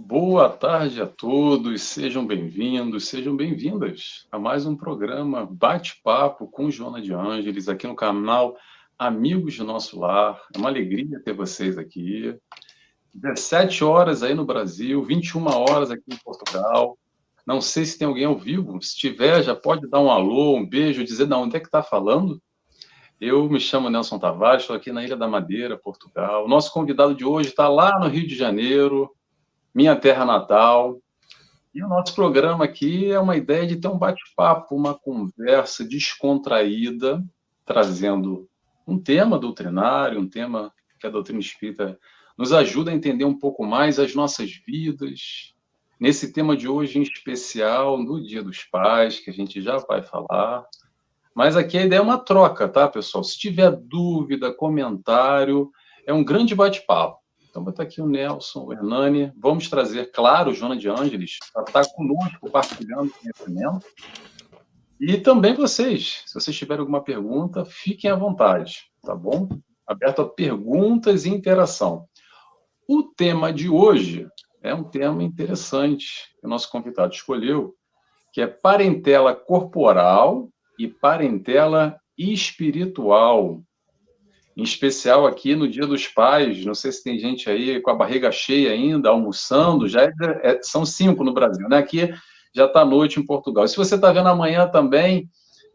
Boa tarde a todos, sejam bem-vindos, sejam bem-vindas a mais um programa Bate-Papo com Joana de Ângeles, aqui no canal Amigos do Nosso Lar. É uma alegria ter vocês aqui. 17 horas aí no Brasil, 21 horas aqui em Portugal. Não sei se tem alguém ao vivo, se tiver, já pode dar um alô, um beijo, dizer de onde é que está falando. Eu me chamo Nelson Tavares, estou aqui na Ilha da Madeira, Portugal. O nosso convidado de hoje está lá no Rio de Janeiro, minha terra natal. E o nosso programa aqui é uma ideia de ter um bate-papo, uma conversa descontraída, trazendo um tema doutrinário, um tema que a doutrina espírita nos ajuda a entender um pouco mais as nossas vidas. Nesse tema de hoje, em especial, no Dia dos Pais, que a gente já vai falar. Mas aqui a ideia é uma troca, tá, pessoal? Se tiver dúvida, comentário, é um grande bate-papo. Então, vou botar aqui o Nelson, o Hernani. Vamos trazer, claro, Joana de Ângeles, para estar conosco, partilhando conhecimento. E também vocês, se vocês tiverem alguma pergunta, fiquem à vontade, tá bom? Aberto a perguntas e interação. O tema de hoje é um tema interessante que o nosso convidado escolheu, que é parentela corporal e parentela espiritual. Em especial aqui no Dia dos Pais, não sei se tem gente aí com a barriga cheia ainda, almoçando, são 5 no Brasil, né? Aqui já está noite em Portugal. E se você está vendo amanhã também,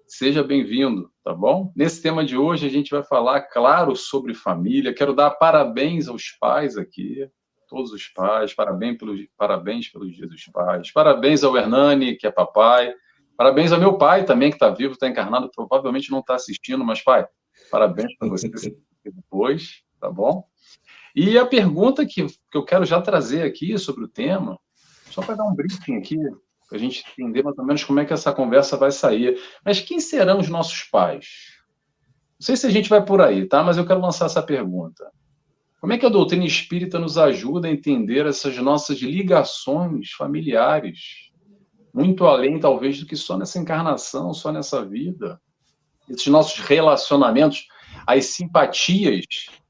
seja bem-vindo, tá bom? Nesse tema de hoje a gente vai falar, claro, sobre família. Quero dar parabéns aos pais aqui, todos os pais, parabéns pelo Dia dos Pais, parabéns ao Hernani, que é papai, parabéns ao meu pai também, que está vivo, está encarnado, provavelmente não está assistindo, mas pai, parabéns para você depois, tá bom? E a pergunta que eu quero já trazer aqui sobre o tema, só para dar um briefing aqui, para a gente entender mais ou menos como é que essa conversa vai sair. Mas quem serão os nossos pais? Não sei se a gente vai por aí, tá? Mas eu quero lançar essa pergunta. Como é que a doutrina espírita nos ajuda a entender essas nossas ligações familiares? Muito além, talvez, do que só nessa encarnação, só nessa vida. Esses nossos relacionamentos, as simpatias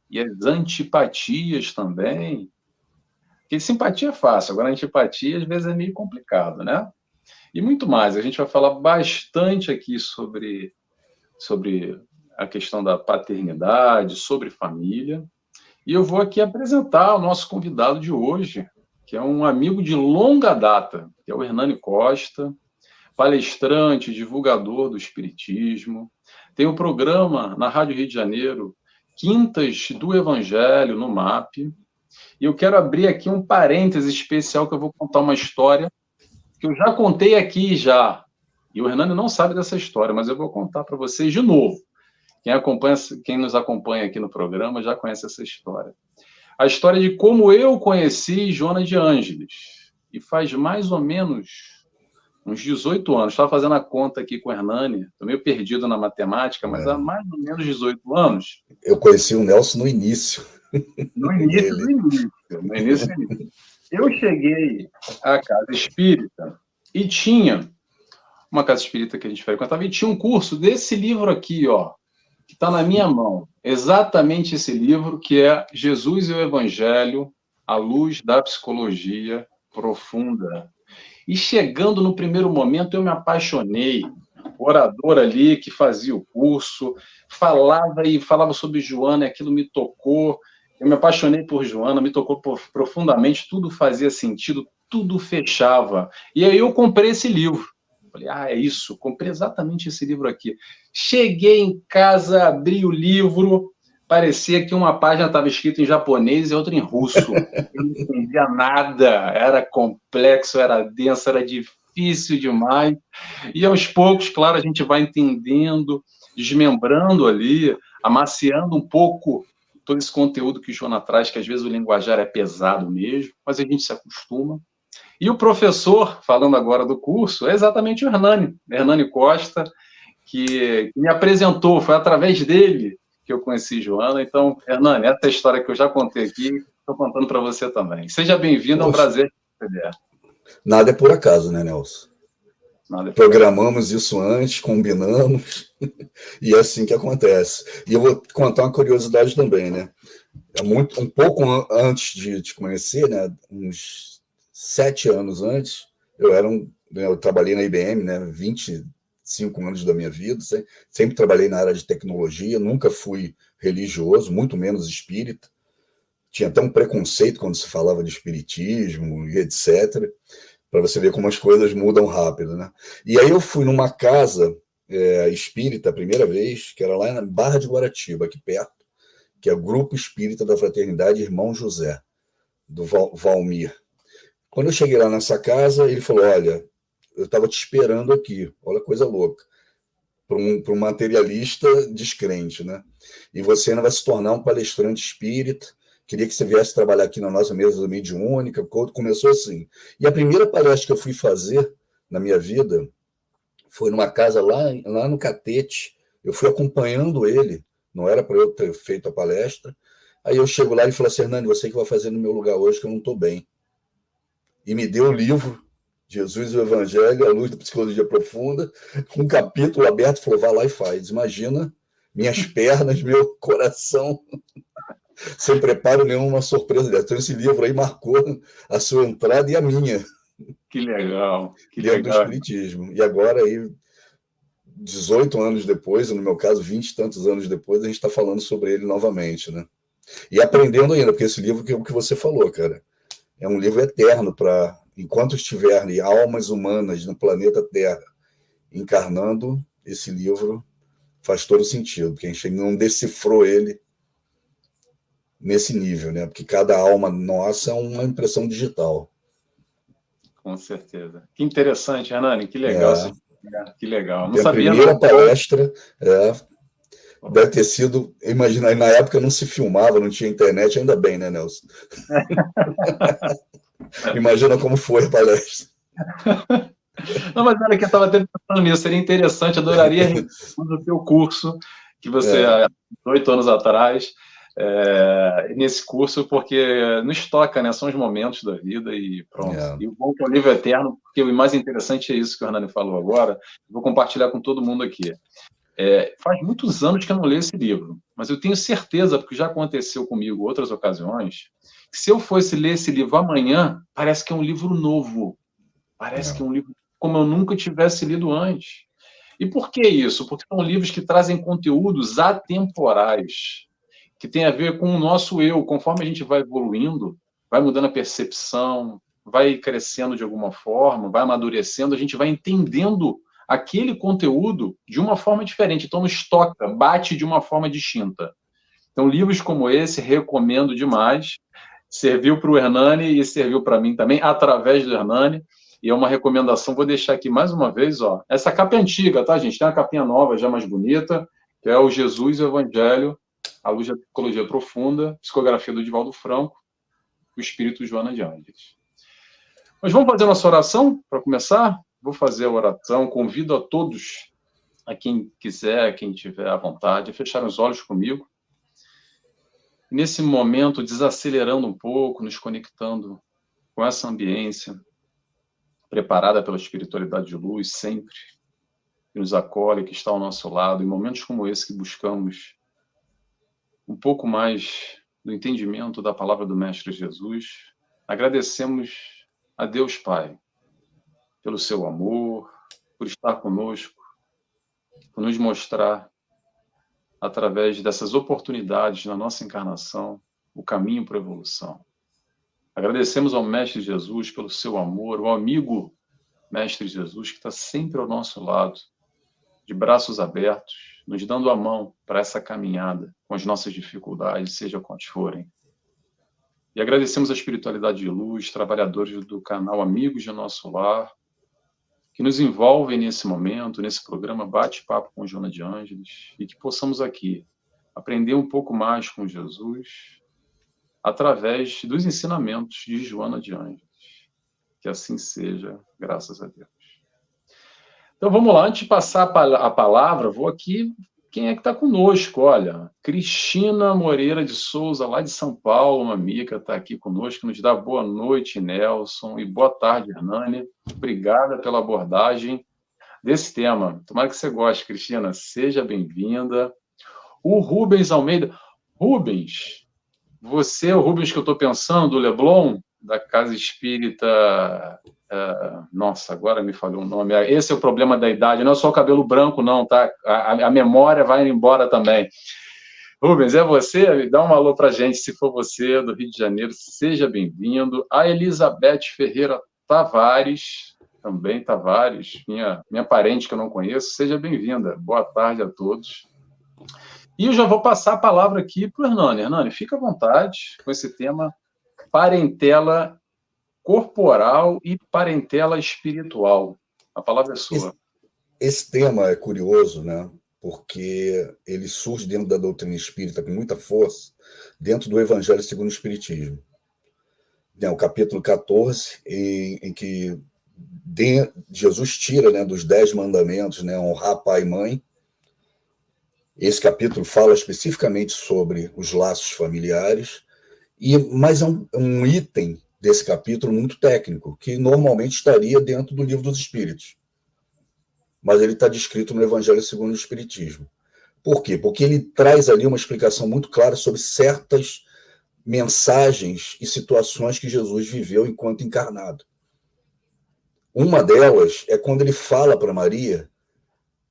e as antipatias também. Porque simpatia é fácil, agora a antipatia às vezes é meio complicado, né? E muito mais. A gente vai falar bastante aqui sobre a questão da paternidade, sobre família. E eu vou aqui apresentar o nosso convidado de hoje, que é um amigo de longa data, que é o Hernani Costa, palestrante, divulgador do Espiritismo. Tem um programa na Rádio Rio de Janeiro, Quintas do Evangelho, no MAP. E eu quero abrir aqui um parêntese especial, que eu vou contar uma história que eu já contei aqui já. E o Hernani não sabe dessa história, mas eu vou contar para vocês de novo. Quem nos acompanha aqui no programa já conhece essa história. A história de como eu conheci Joana de Ângeles. E faz mais ou menos uns 18 anos. Estava fazendo a conta aqui com o Hernani, estou meio perdido na matemática, mas há mais ou menos 18 anos. Eu conheci o Nelson no início. No início do início. No início do início. Eu cheguei à casa espírita e tinha uma casa espírita que a gente frequentava e tinha um curso desse livro aqui, ó, que está na minha mão. Exatamente esse livro, que é Jesus e o Evangelho, à luz da psicologia profunda. E chegando no primeiro momento, eu me apaixonei. O orador ali que fazia o curso, falava sobre Joana, e aquilo me tocou. Eu me apaixonei por Joana, me tocou profundamente, tudo fazia sentido, tudo fechava. E aí eu comprei esse livro. Falei, é isso, comprei exatamente esse livro aqui. Cheguei em casa, abri o livro, parecia que uma página estava escrita em japonês e outra em russo. Eu não entendia nada, era complexo, era denso, era difícil demais. E aos poucos, claro, a gente vai entendendo, desmembrando ali, amaciando um pouco todo esse conteúdo que o Joana traz, que às vezes o linguajar é pesado mesmo, mas a gente se acostuma. E o professor, falando agora do curso, é exatamente o Hernani Costa, que me apresentou, foi através dele que eu conheci Joana. Então, Hernani, essa é a história que eu já contei aqui, estou contando para você também. Seja bem-vindo, é um prazer te receber. Nada é por acaso, né, Nelson? Programamos isso antes, combinamos, e é assim que acontece. E eu vou contar uma curiosidade também, né? Um pouco antes de te conhecer, né, uns 7 anos antes, eu trabalhei na IBM, né, 25 anos da minha vida, sempre trabalhei na área de tecnologia, nunca fui religioso, muito menos espírita. Tinha até um preconceito quando se falava de espiritismo e etc., para você ver como as coisas mudam rápido, né? E aí eu fui numa casa espírita a primeira vez, que era lá na Barra de Guaratiba, aqui perto, que é o Grupo Espírita da Fraternidade Irmão José, do Valmir. Quando eu cheguei lá nessa casa, ele falou, olha, eu estava te esperando aqui, olha que coisa louca, para um materialista descrente, né? E você ainda vai se tornar um palestrante espírita, queria que você viesse trabalhar aqui na nossa mesa mediúnica, começou assim. E a primeira palestra que eu fui fazer na minha vida foi numa casa lá no Catete, eu fui acompanhando ele, não era para eu ter feito a palestra, aí eu chego lá e falo assim, Hernani, você que vai fazer no meu lugar hoje, que eu não estou bem. E me deu o livro, Jesus e o Evangelho, a luz da psicologia profunda, um capítulo aberto, falou, vai lá e faz. Imagina minhas pernas, meu coração, sem preparo nenhum, uma surpresa dessa. Então esse livro aí marcou a sua entrada e a minha. Que legal, que dentro legal. do espiritismo. E agora aí, 18 anos depois, no meu caso, 20 e tantos anos depois, a gente está falando sobre ele novamente, né? E aprendendo ainda, porque esse livro que é o que você falou, cara, é um livro eterno para, enquanto estiverem almas humanas no planeta Terra encarnando, esse livro faz todo sentido, porque a gente não decifrou ele nesse nível, né? Porque cada alma nossa é uma impressão digital. Com certeza. Que interessante, Hernani, que legal. Que legal. Não sabia, a primeira palestra deve ter sido, imagina, na época não se filmava, não tinha internet, ainda bem, né, Nelson? Imagina como foi a palestra. Não, mas olha que eu estava até pensando nisso, seria interessante, adoraria o teu curso, que você, há 8 anos atrás, nesse curso, porque nos toca, né? São os momentos da vida e pronto. E o bom que é o livro eterno, porque o mais interessante é isso que o Hernani falou agora, vou compartilhar com todo mundo aqui. Faz muitos anos que eu não leio esse livro, mas eu tenho certeza, porque já aconteceu comigo em outras ocasiões, que se eu fosse ler esse livro amanhã, parece que é um livro novo. Parece que é um livro como eu nunca tivesse lido antes. E por que isso? Porque são livros que trazem conteúdos atemporais, que tem a ver com o nosso eu. Conforme a gente vai evoluindo, vai mudando a percepção, vai crescendo de alguma forma, vai amadurecendo, a gente vai entendendo aquele conteúdo de uma forma diferente. Então, nos toca, bate de uma forma distinta. Então, livros como esse, recomendo demais. Serviu para o Hernani e serviu para mim também, através do Hernani. E é uma recomendação, vou deixar aqui mais uma vez, ó. Essa capa é antiga, tá, gente? Tem uma capinha nova, já mais bonita, que é o Jesus e o Evangelho, a luz da psicologia profunda, psicografia do Divaldo Franco, o Espírito Joana de Ângeles. Mas vamos fazer nossa oração para começar? Vou fazer a oração, convido a todos, a quem quiser, quem tiver à vontade, a fechar os olhos comigo. Nesse momento, desacelerando um pouco, nos conectando com essa ambiência, preparada pela espiritualidade de luz, sempre, que nos acolhe, que está ao nosso lado, em momentos como esse que buscamos um pouco mais do entendimento da palavra do Mestre Jesus, agradecemos a Deus Pai pelo seu amor, por estar conosco, por nos mostrar, através dessas oportunidades na nossa encarnação, o caminho para a evolução. Agradecemos ao Mestre Jesus pelo seu amor, o amigo Mestre Jesus, que está sempre ao nosso lado, de braços abertos, nos dando a mão para essa caminhada, com as nossas dificuldades, seja quais forem. E agradecemos a espiritualidade de luz, trabalhadores do canal Amigos de Nosso Lar, que nos envolvem nesse momento, nesse programa Bate-Papo com Joana de Ângeles, e que possamos aqui aprender um pouco mais com Jesus, através dos ensinamentos de Joana de Ângeles. Que assim seja, graças a Deus. Então vamos lá, antes de passar a palavra, vou aqui, quem é que está conosco? Olha, Cristina Moreira de Souza, lá de São Paulo, uma amiga, está aqui conosco, nos dá boa noite, Nelson, e boa tarde, Hernani. Obrigada pela abordagem desse tema. Tomara que você goste, Cristina, seja bem-vinda. O Rubens Almeida. Rubens, você é o Rubens que eu estou pensando, do Leblon? da Casa Espírita... nossa, agora me falhou o nome. Esse é o problema da idade. Não é só o cabelo branco, não, tá? A memória vai embora também. Rubens, é você? Dá um alô para a gente, se for você, do Rio de Janeiro. Seja bem-vindo. A Elizabeth Ferreira Tavares, também Tavares, minha parente que eu não conheço. Seja bem-vinda. Boa tarde a todos. E eu já vou passar a palavra aqui para o Hernani. Hernani, fica à vontade com esse tema parentela corporal e parentela espiritual. A palavra é sua. Esse tema é curioso, né? Porque ele surge dentro da doutrina espírita com muita força, dentro do Evangelho segundo o Espiritismo. O capítulo 14, em que Jesus tira, né, dos 10 mandamentos, né, honrar pai e mãe. Esse capítulo fala especificamente sobre os laços familiares, mas é um item desse capítulo muito técnico, que normalmente estaria dentro do Livro dos Espíritos. Mas ele está descrito no Evangelho segundo o Espiritismo. Por quê? Porque ele traz ali uma explicação muito clara sobre certas mensagens e situações que Jesus viveu enquanto encarnado. Uma delas é quando ele fala para Maria,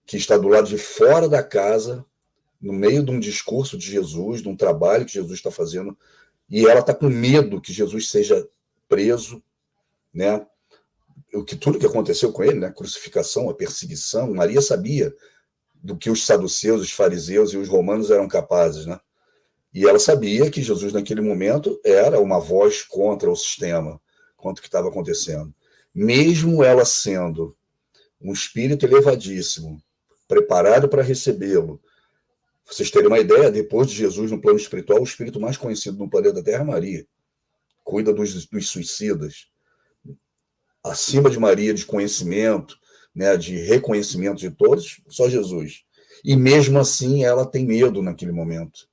que está do lado de fora da casa, no meio de um discurso de Jesus, de um trabalho que Jesus está fazendo, e ela está com medo que Jesus seja preso, né? Tudo que aconteceu com ele, né? A crucificação, a perseguição, Maria sabia do que os saduceus, os fariseus e os romanos eram capazes, né? E ela sabia que Jesus, naquele momento, era uma voz contra o sistema, contra o que estava acontecendo. Mesmo ela sendo um espírito elevadíssimo, preparado para recebê-lo. Vocês terem uma ideia, depois de Jesus no plano espiritual, o espírito mais conhecido no planeta Terra é Maria. Cuida dos suicidas. Acima de Maria, de conhecimento, né, de reconhecimento de todos, só Jesus. E mesmo assim, ela tem medo naquele momento.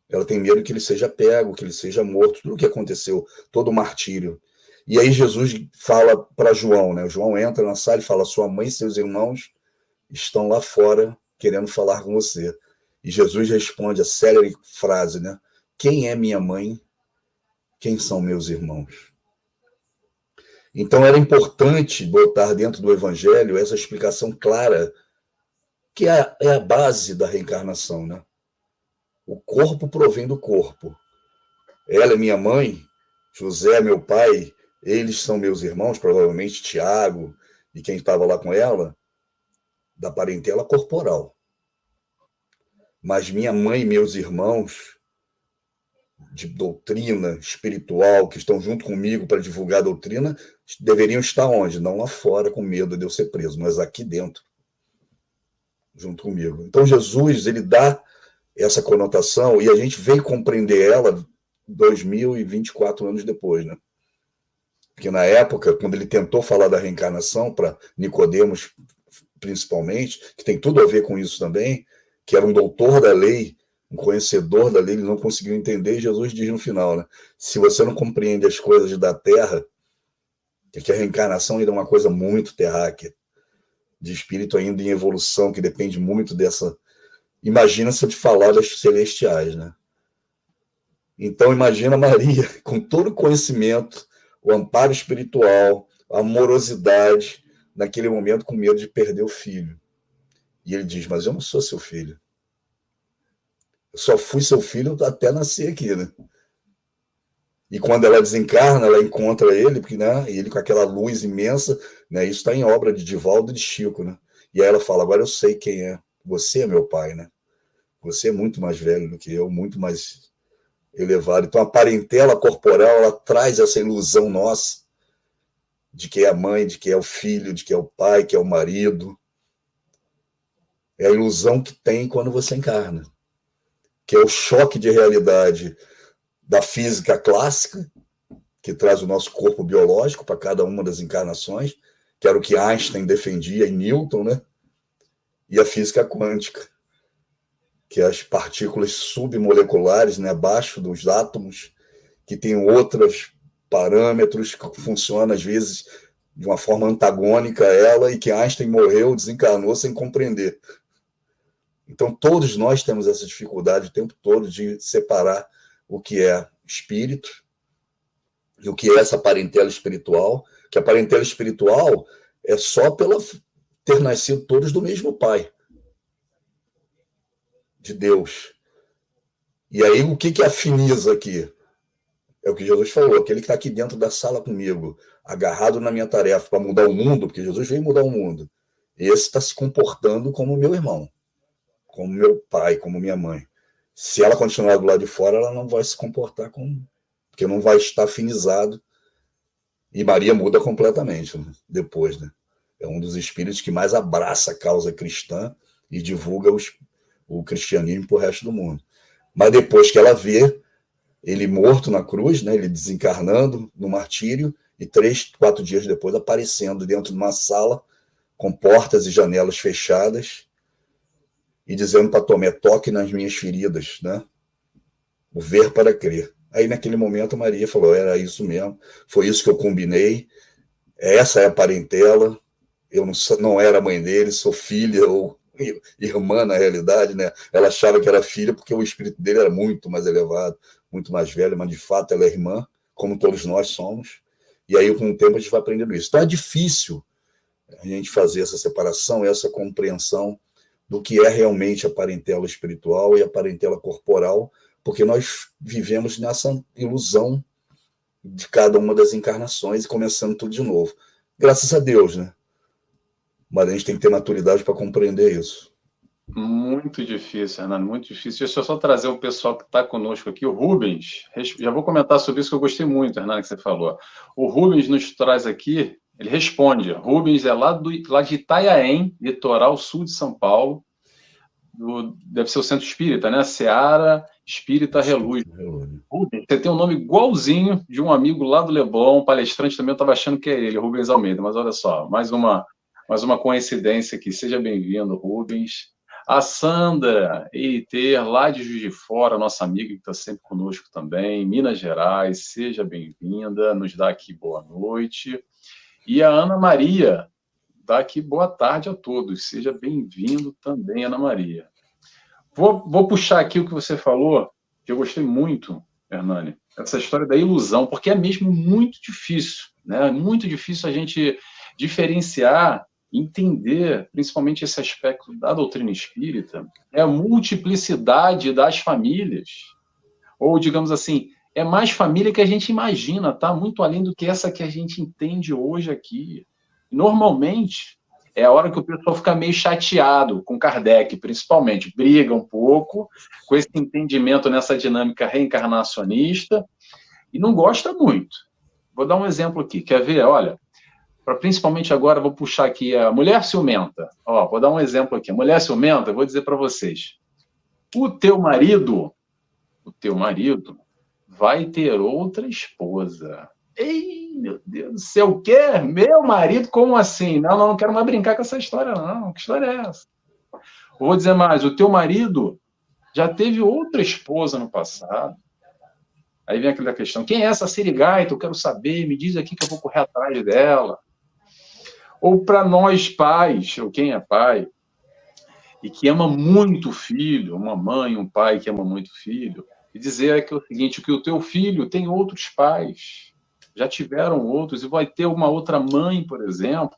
Ela tem medo que ele seja pego, que ele seja morto, tudo o que aconteceu, todo o martírio. E aí Jesus fala para João, né? João entra na sala e fala: sua mãe e seus irmãos estão lá fora querendo falar com você. E Jesus responde a célere frase, né? Quem é minha mãe? Quem são meus irmãos? Então era importante botar dentro do Evangelho essa explicação clara, que é a base da reencarnação, né? O corpo provém do corpo. Ela é minha mãe, José é meu pai, eles são meus irmãos, provavelmente Tiago e quem estava lá com ela, da parentela corporal. Mas minha mãe e meus irmãos de doutrina espiritual, que estão junto comigo para divulgar a doutrina, deveriam estar onde? Não lá fora, com medo de eu ser preso, mas aqui dentro, junto comigo. Então Jesus, ele dá essa conotação e a gente veio compreender ela 2024 anos depois, né? Porque na época, quando ele tentou falar da reencarnação para Nicodemos, principalmente, que tem tudo a ver com isso também, que era um doutor da lei, um conhecedor da lei, ele não conseguiu entender, e Jesus diz no final, né? Se você não compreende as coisas da Terra, que a reencarnação ainda é uma coisa muito terráquea, de espírito ainda em evolução, que depende muito dessa... Imagina se eu te falar das celestiais, né? Então imagina Maria, com todo o conhecimento, o amparo espiritual, a amorosidade, naquele momento com medo de perder o filho. E ele diz, mas eu não sou seu filho. Eu só fui seu filho até nascer aqui, né? E quando ela desencarna, ela encontra ele, porque, né, ele com aquela luz imensa, né, isso está em obra de Divaldo e de Chico, né? E aí ela fala, agora eu sei quem é. Você é meu pai, né? Você é muito mais velho do que eu, muito mais elevado. Então a parentela corporal, ela traz essa ilusão nossa de que é a mãe, de que é o filho, de que é o pai, que é o marido. É a ilusão que tem quando você encarna, que é o choque de realidade da física clássica, que traz o nosso corpo biológico para cada uma das encarnações, que era o que Einstein defendia e Newton, né? E a física quântica, que é as partículas submoleculares, né, abaixo dos átomos, que tem outros parâmetros que funcionam, às vezes, de uma forma antagônica a ela, e que Einstein morreu, desencarnou sem compreender. Então, todos nós temos essa dificuldade o tempo todo de separar o que é espírito E o que é essa parentela espiritual? Que a parentela espiritual é só pela ter nascido todos do mesmo Pai, de Deus. E aí, o que afiniza aqui? É o que Jesus falou, aquele que está aqui dentro da sala comigo, agarrado na minha tarefa para mudar o mundo, porque Jesus veio mudar o mundo, esse está se comportando como meu irmão, como meu pai, como minha mãe. Se ela continuar do lado de fora, ela não vai se comportar como... porque não vai estar afinizado. E Maria muda completamente, né? Depois, né? É um dos espíritos que mais abraça a causa cristã e divulga o cristianismo para o resto do mundo. Mas depois que ela vê ele morto na cruz, né, ele desencarnando no martírio, e 3, 4 dias depois aparecendo dentro de uma sala com portas e janelas fechadas e dizendo para Tomé, toque nas minhas feridas, né? O ver para crer. Aí naquele momento Maria falou, era isso mesmo, foi isso que eu combinei, essa é a parentela, eu não era mãe dele, sou filha ou irmã na realidade, né? Ela achava que era filha porque o espírito dele era muito mais elevado, muito mais velho, mas de fato ela é irmã, como todos nós somos. E aí com o tempo a gente vai aprendendo isso. Então é difícil a gente fazer essa separação, essa compreensão do que é realmente a parentela espiritual e a parentela corporal, porque nós vivemos nessa ilusão de cada uma das encarnações e começando tudo de novo. Graças a Deus, né? Mas a gente tem que ter maturidade para compreender isso. Muito difícil, Hernani, muito difícil. Deixa eu só trazer o pessoal que está conosco aqui, o Rubens. Já vou comentar sobre isso, que eu gostei muito, Hernani, que você falou. O Rubens nos traz aqui, ele responde. Rubens é lá de Itanhaém, litoral sul de São Paulo. Deve ser o Centro Espírita, né? Seara Espírita Reluz. Rubens, você tem um nome igualzinho de um amigo lá do Leblon, palestrante também, eu estava achando que é ele, Rubens Almeida, mas olha só, mais uma coincidência aqui. Seja bem-vindo, Rubens. A Sandra Eiter, lá de Juiz de Fora, nossa amiga que está sempre conosco também, Minas Gerais, seja bem-vinda, nos dá aqui boa noite. E a Ana Maria, dá aqui boa tarde a todos, seja bem-vindo também, Ana Maria. Vou puxar aqui o que você falou, que eu gostei muito, Hernani, essa história da ilusão, porque é mesmo muito difícil, né? Muito difícil a gente diferenciar, entender, principalmente esse aspecto da doutrina espírita, é a multiplicidade das famílias, ou, digamos assim, é mais família que a gente imagina, tá? Muito além do que essa que a gente entende hoje aqui. Normalmente, é a hora que o pessoal fica meio chateado com Kardec, principalmente, briga um pouco com esse entendimento nessa dinâmica reencarnacionista e não gosta muito. Vou dar um exemplo aqui, quer ver? Olha, principalmente agora, vou puxar aqui a mulher ciumenta. Ó, vou dar um exemplo aqui. A mulher ciumenta, eu vou dizer para vocês. O teu marido vai ter outra esposa. Ei, meu Deus do céu, o quê? Meu marido, como assim? Não quero mais brincar com essa história, não. Que história é essa? Vou dizer mais, o teu marido já teve outra esposa no passado. Aí vem aquela questão, quem é essa sirigaita? Eu quero saber, me diz aqui que eu vou correr atrás dela. Ou para nós pais, ou quem é pai, e que ama muito o filho, uma mãe, um pai que ama muito o filho, e dizer que é o seguinte, que o teu filho tem outros pais, já tiveram outros, e vai ter uma outra mãe, por exemplo.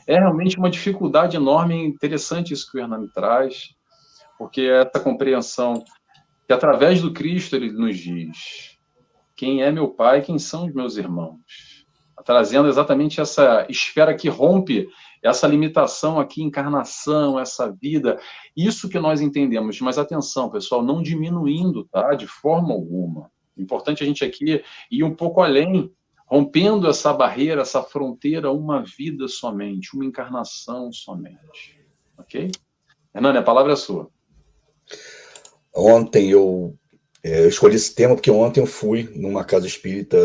É realmente uma dificuldade enorme, e interessante isso que o Hernani traz, porque é essa compreensão que, através do Cristo, ele nos diz quem é meu pai, quem são os meus irmãos. Trazendo exatamente essa esfera que rompe essa limitação aqui, encarnação, essa vida, isso que nós entendemos. Mas atenção, pessoal, não diminuindo, tá? De forma alguma. Importante a gente aqui ir um pouco além, rompendo essa barreira, essa fronteira, uma vida somente, uma encarnação somente. Ok? Hernani, a palavra é sua. Ontem eu escolhi esse tema porque ontem eu fui numa casa espírita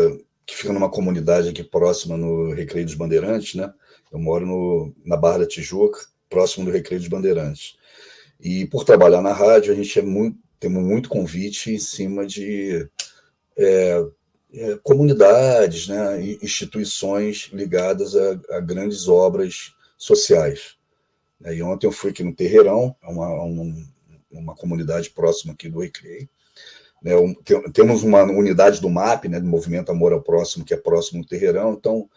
que fica numa comunidade aqui próxima, no Recreio dos Bandeirantes, né? Eu moro na Barra da Tijuca, próximo do Recreio dos Bandeirantes. E por trabalhar na rádio, a gente temos muito convite em cima de comunidades, né? Instituições ligadas a grandes obras sociais. E ontem eu fui aqui no Terreirão, uma comunidade próxima aqui do Recreio, né? Temos uma unidade do MAP, né, do Movimento Amor ao Próximo, que é próximo do Terreirão. Então,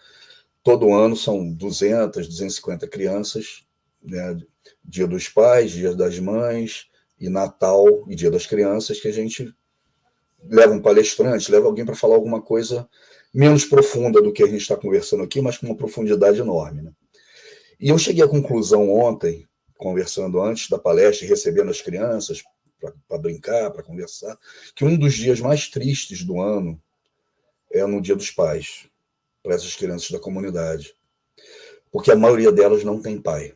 todo ano são 200, 250 crianças, né? Dia dos Pais, Dia das Mães, e Natal e Dia das Crianças, que a gente leva um palestrante, leva alguém para falar alguma coisa menos profunda do que a gente está conversando aqui, mas com uma profundidade enorme, né? E eu cheguei à conclusão ontem, conversando antes da palestra e recebendo as crianças para brincar, para conversar, que um dos dias mais tristes do ano é no Dia dos Pais, para essas crianças da comunidade. Porque a maioria delas não tem pai.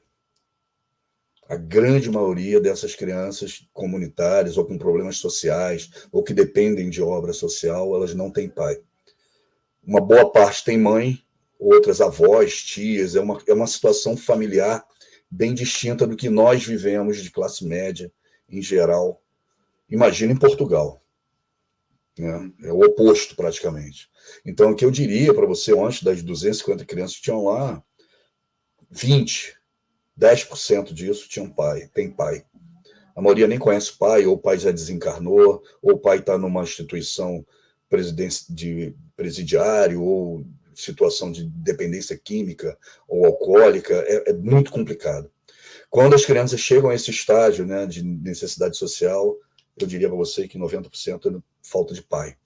A grande maioria dessas crianças comunitárias ou com problemas sociais ou que dependem de obra social, elas não têm pai. Uma boa parte tem mãe, outras avós, tias. É uma situação familiar bem distinta do que nós vivemos de classe média em geral. Imagina em Portugal. Né? É o oposto, praticamente. Então, o que eu diria para você, antes das 250 crianças que tinham lá, 10% disso tinham pai, tem pai. A maioria nem conhece o pai, ou o pai já desencarnou, ou o pai está numa instituição de presidiário, ou situação de dependência química ou alcoólica. É muito complicado. Quando as crianças chegam a esse estágio, né, de necessidade social, eu diria para você que 90% é falta de pai,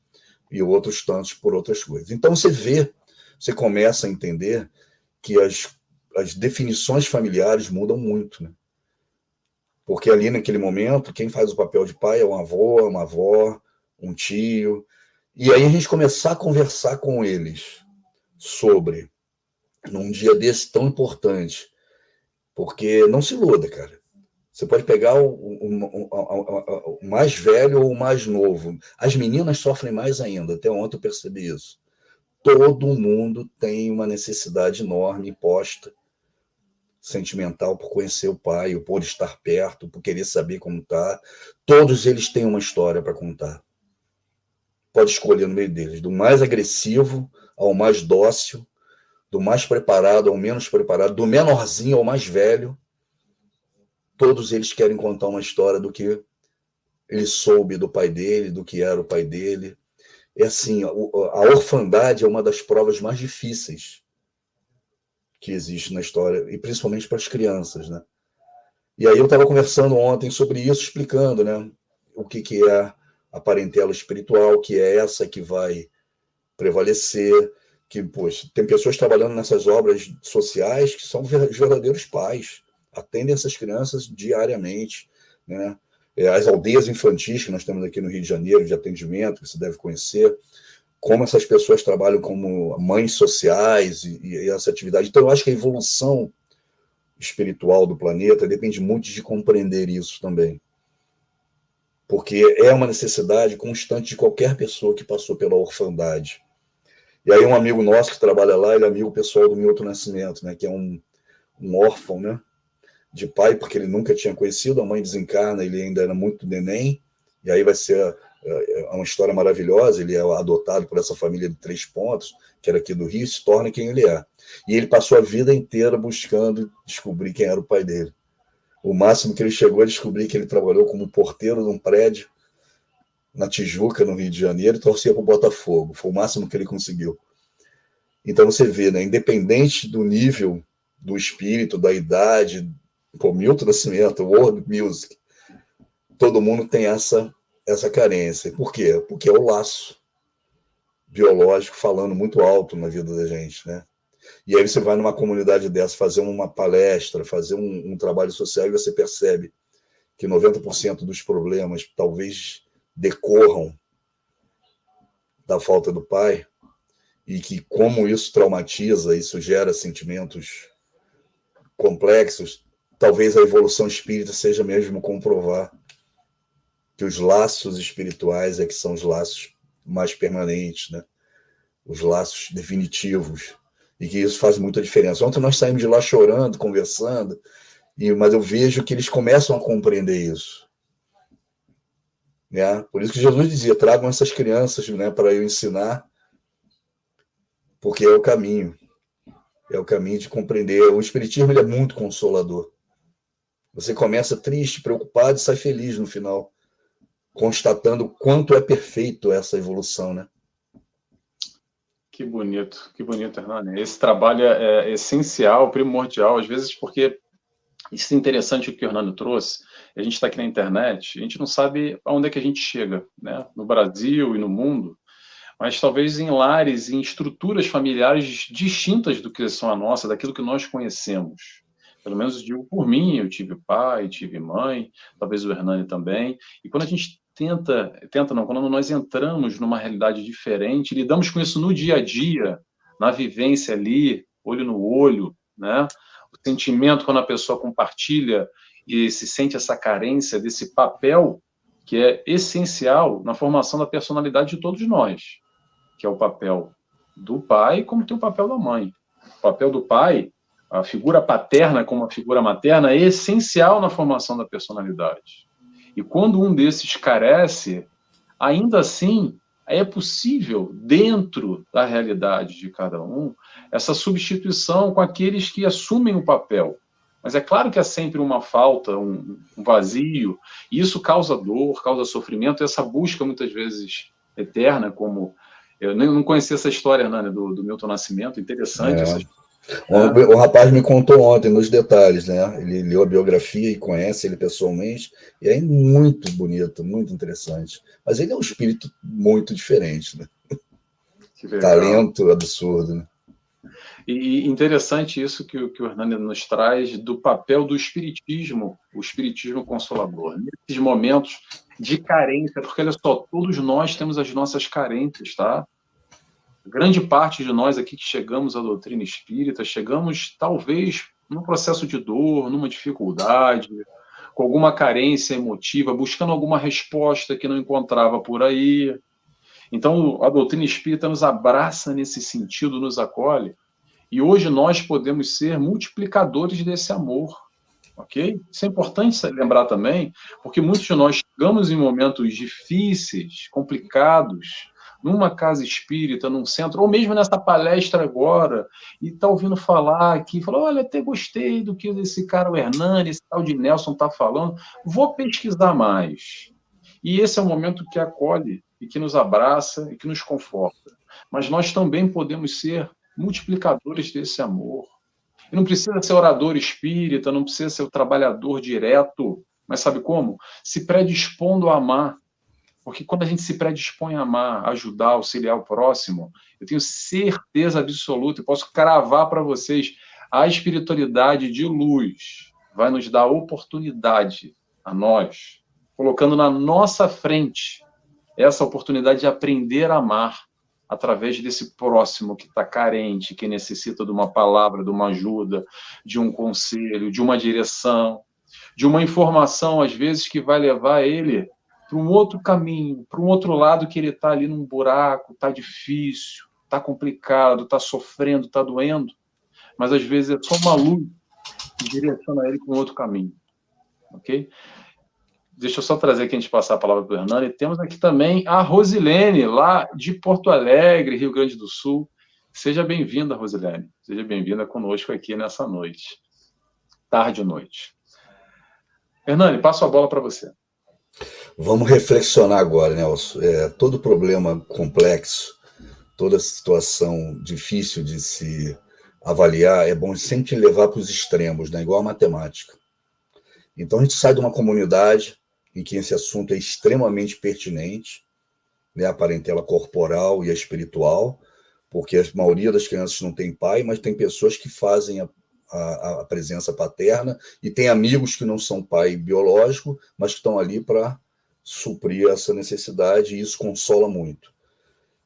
e outros tantos por outras coisas. Então você começa a entender que as definições familiares mudam muito, né? Porque ali naquele momento, quem faz o papel de pai é um avô, uma avó, um tio. E aí a gente começar a conversar com eles sobre, num dia desse tão importante, porque não se iluda, cara. Você pode pegar o mais velho ou o mais novo. As meninas sofrem mais ainda, até ontem eu percebi isso. Todo mundo tem uma necessidade enorme imposta, sentimental, por conhecer o pai, por estar perto, por querer saber como está. Todos eles têm uma história para contar. Pode escolher no meio deles, do mais agressivo ao mais dócil, do mais preparado ao menos preparado, do menorzinho ao mais velho. Todos eles querem contar uma história do que ele soube do pai dele, do que era o pai dele. É assim, a orfandade é uma das provas mais difíceis que existe na história, e principalmente para as crianças, né? E aí eu estava conversando ontem sobre isso, explicando, né, o que é a parentela espiritual, que é essa que vai prevalecer, que, poxa, tem pessoas trabalhando nessas obras sociais que são verdadeiros pais, atendem essas crianças diariamente, né? As aldeias infantis que nós temos aqui no Rio de Janeiro, de atendimento, que você deve conhecer, como essas pessoas trabalham como mães sociais e essa atividade. Então, eu acho que a evolução espiritual do planeta depende muito de compreender isso também. Porque é uma necessidade constante de qualquer pessoa que passou pela orfandade. E aí um amigo nosso que trabalha lá, ele é amigo pessoal do Milton Nascimento, né, que é um órfão, né, de pai, porque ele nunca tinha conhecido, a mãe desencarna, ele ainda era muito neném, e aí vai ser uma história maravilhosa. Ele é adotado por essa família de 3 Pontos, que era aqui do Rio, e se torna quem ele é. E ele passou a vida inteira buscando descobrir quem era o pai dele. O máximo que ele chegou a descobrir que ele trabalhou como porteiro de um prédio na Tijuca, no Rio de Janeiro, e torcia para o Botafogo. Foi o máximo que ele conseguiu. Então você vê, né, independente do nível do espírito, da idade, Milton Nascimento, World Music, todo mundo tem essa carência. Por quê? Porque é o laço biológico falando muito alto na vida da gente, né? E aí você vai numa comunidade dessa, fazer uma palestra, fazer um trabalho social, e você percebe que 90% dos problemas talvez decorram da falta do pai, e que como isso traumatiza, isso gera sentimentos complexos. Talvez a evolução espírita seja mesmo comprovar que os laços espirituais é que são os laços mais permanentes, né? Os laços definitivos, e que isso faz muita diferença. Ontem nós saímos de lá chorando, conversando, mas eu vejo que eles começam a compreender isso. Né? Por isso que Jesus dizia, tragam essas crianças, né, para eu ensinar, porque é o caminho de compreender. O espiritismo, ele é muito consolador. Você começa triste, preocupado e sai feliz no final, constatando quanto é perfeito essa evolução, né? Que bonito, Hernani. Esse trabalho é essencial, primordial, às vezes porque isso é interessante o que o Hernani trouxe. A gente está aqui na internet, a gente não sabe aonde é que a gente chega, né? No Brasil e no mundo, mas talvez em lares, em estruturas familiares distintas do que são a nossa, daquilo que nós conhecemos. Pelo menos digo por mim, eu tive pai, tive mãe, talvez o Hernani também. E quando a gente quando nós entramos numa realidade diferente, lidamos com isso no dia a dia, na vivência ali, olho no olho, né? O sentimento quando a pessoa compartilha e se sente essa carência desse papel que é essencial na formação da personalidade de todos nós, que é o papel do pai, como tem o papel da mãe. O papel do pai, a figura paterna como a figura materna, é essencial na formação da personalidade. E quando um desses carece, ainda assim, é possível, dentro da realidade de cada um, essa substituição com aqueles que assumem o papel. Mas é claro que há sempre uma falta, um vazio, e isso causa dor, causa sofrimento, e essa busca, muitas vezes, eterna, como... Eu não conhecia essa história, Hernani, do Milton Nascimento, interessante essa história. O rapaz me contou ontem nos detalhes, né? Ele leu a biografia e conhece ele pessoalmente, e é muito bonito, muito interessante. Mas ele é um espírito muito diferente, né? Talento absurdo, né? E interessante isso que o Hernani nos traz do papel do espiritismo, o espiritismo consolador. Nesses momentos de carência, porque olha só, todos nós temos as nossas carências, tá? Grande parte de nós aqui que chegamos à doutrina espírita, chegamos talvez num processo de dor, numa dificuldade, com alguma carência emotiva, buscando alguma resposta que não encontrava por aí. Então, a doutrina espírita nos abraça nesse sentido, nos acolhe, e hoje nós podemos ser multiplicadores desse amor, ok? Isso é importante lembrar também, porque muitos de nós chegamos em momentos difíceis, complicados, numa casa espírita, num centro, ou mesmo nessa palestra agora, e está ouvindo falar aqui, falou, olha, até gostei do que esse cara, o Hernani, esse tal de Nelson está falando, vou pesquisar mais. E esse é um momento que acolhe, e que nos abraça, e que nos conforta. Mas nós também podemos ser multiplicadores desse amor. E não precisa ser orador espírita, não precisa ser o trabalhador direto, mas sabe como? Se predispondo a amar. Porque quando a gente se predispõe a amar, ajudar, auxiliar o próximo, eu tenho certeza absoluta, e posso cravar para vocês, a espiritualidade de luz vai nos dar oportunidade a nós, colocando na nossa frente essa oportunidade de aprender a amar através desse próximo que está carente, que necessita de uma palavra, de uma ajuda, de um conselho, de uma direção, de uma informação, às vezes, que vai levar ele para um outro caminho, para um outro lado que ele está ali num buraco, está difícil, está complicado, está sofrendo, está doendo, mas às vezes é só uma luz que direciona ele para um outro caminho, ok? Deixa eu só trazer aqui, a gente passar a palavra para o Hernani. Temos aqui também a Rosilene, lá de Porto Alegre, Rio Grande do Sul. Seja bem-vinda, Rosilene. Seja bem-vinda conosco aqui nessa noite. Tarde e noite. Hernani, passo a bola para você. Vamos reflexionar agora, Nelson. Todo problema complexo, toda situação difícil de se avaliar, é bom sempre levar para os extremos, né? Igual a matemática. Então, a gente sai de uma comunidade em que esse assunto é extremamente pertinente, né? A parentela corporal e a espiritual, porque a maioria das crianças não tem pai, mas tem pessoas que fazem a presença paterna e tem amigos que não são pai biológico, mas que estão ali para suprir essa necessidade, e isso consola muito.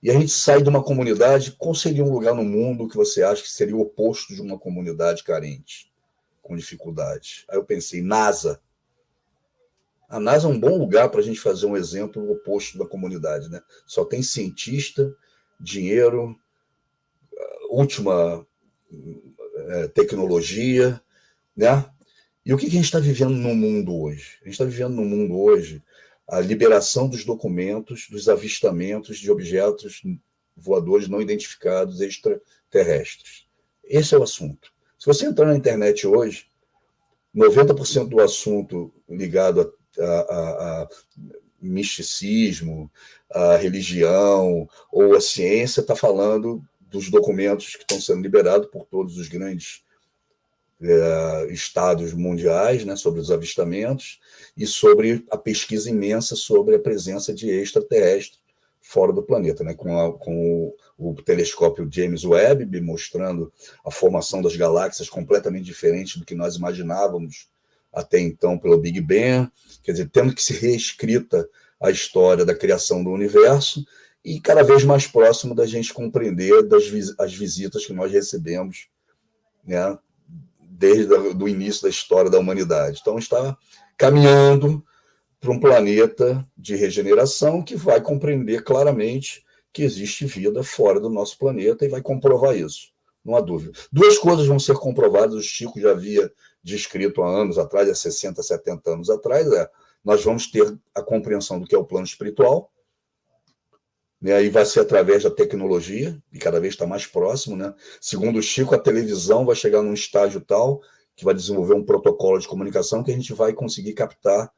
E a gente sai de uma comunidade, qual seria um lugar no mundo que você acha que seria o oposto de uma comunidade carente, com dificuldade? Aí eu pensei, NASA. A NASA é um bom lugar para a gente fazer um exemplo oposto da comunidade, né? Só tem cientista, dinheiro, última tecnologia, né? E o que a gente está vivendo no mundo hoje? A gente está vivendo no mundo hoje a liberação dos documentos, dos avistamentos de objetos voadores não identificados extraterrestres. Esse é o assunto. Se você entrar na internet hoje, 90% do assunto ligado a misticismo, a religião ou a ciência, está falando dos documentos que estão sendo liberados por todos os grandes estados mundiais, né, sobre os avistamentos e sobre a pesquisa imensa sobre a presença de extraterrestres fora do planeta, né, com o telescópio James Webb mostrando a formação das galáxias completamente diferente do que nós imaginávamos até então pelo Big Bang, quer dizer, tendo que ser reescrita a história da criação do universo e cada vez mais próximo da gente compreender as visitas que nós recebemos, né, desde o início da história da humanidade. Então, está caminhando para um planeta de regeneração que vai compreender claramente que existe vida fora do nosso planeta e vai comprovar isso, não há dúvida. Duas coisas vão ser comprovadas, o Chico já havia descrito há anos atrás, há 60, 70 anos atrás, nós vamos ter a compreensão do que é o plano espiritual, né, e vai ser através da tecnologia, e cada vez está mais próximo, né? Segundo o Chico, a televisão vai chegar num estágio tal que vai desenvolver um protocolo de comunicação que a gente vai conseguir captar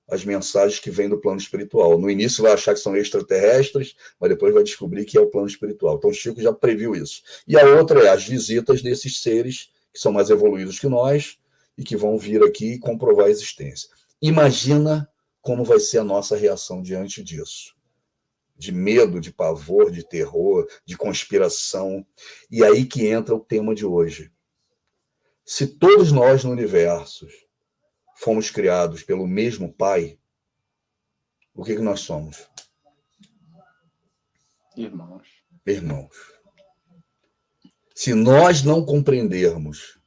as mensagens que vêm do plano espiritual. No início vai achar que são extraterrestres, mas depois vai descobrir que é o plano espiritual. Então o Chico já previu isso. E a outra é as visitas desses seres que são mais evoluídos que nós e que vão vir aqui e comprovar a existência. Imagina como vai ser a nossa reação diante disso. De medo, de pavor, de terror, de conspiração. E aí que entra o tema de hoje. Se todos nós no universo fomos criados pelo mesmo Pai, o que nós somos? Irmãos. Irmãos. Se nós não compreendermos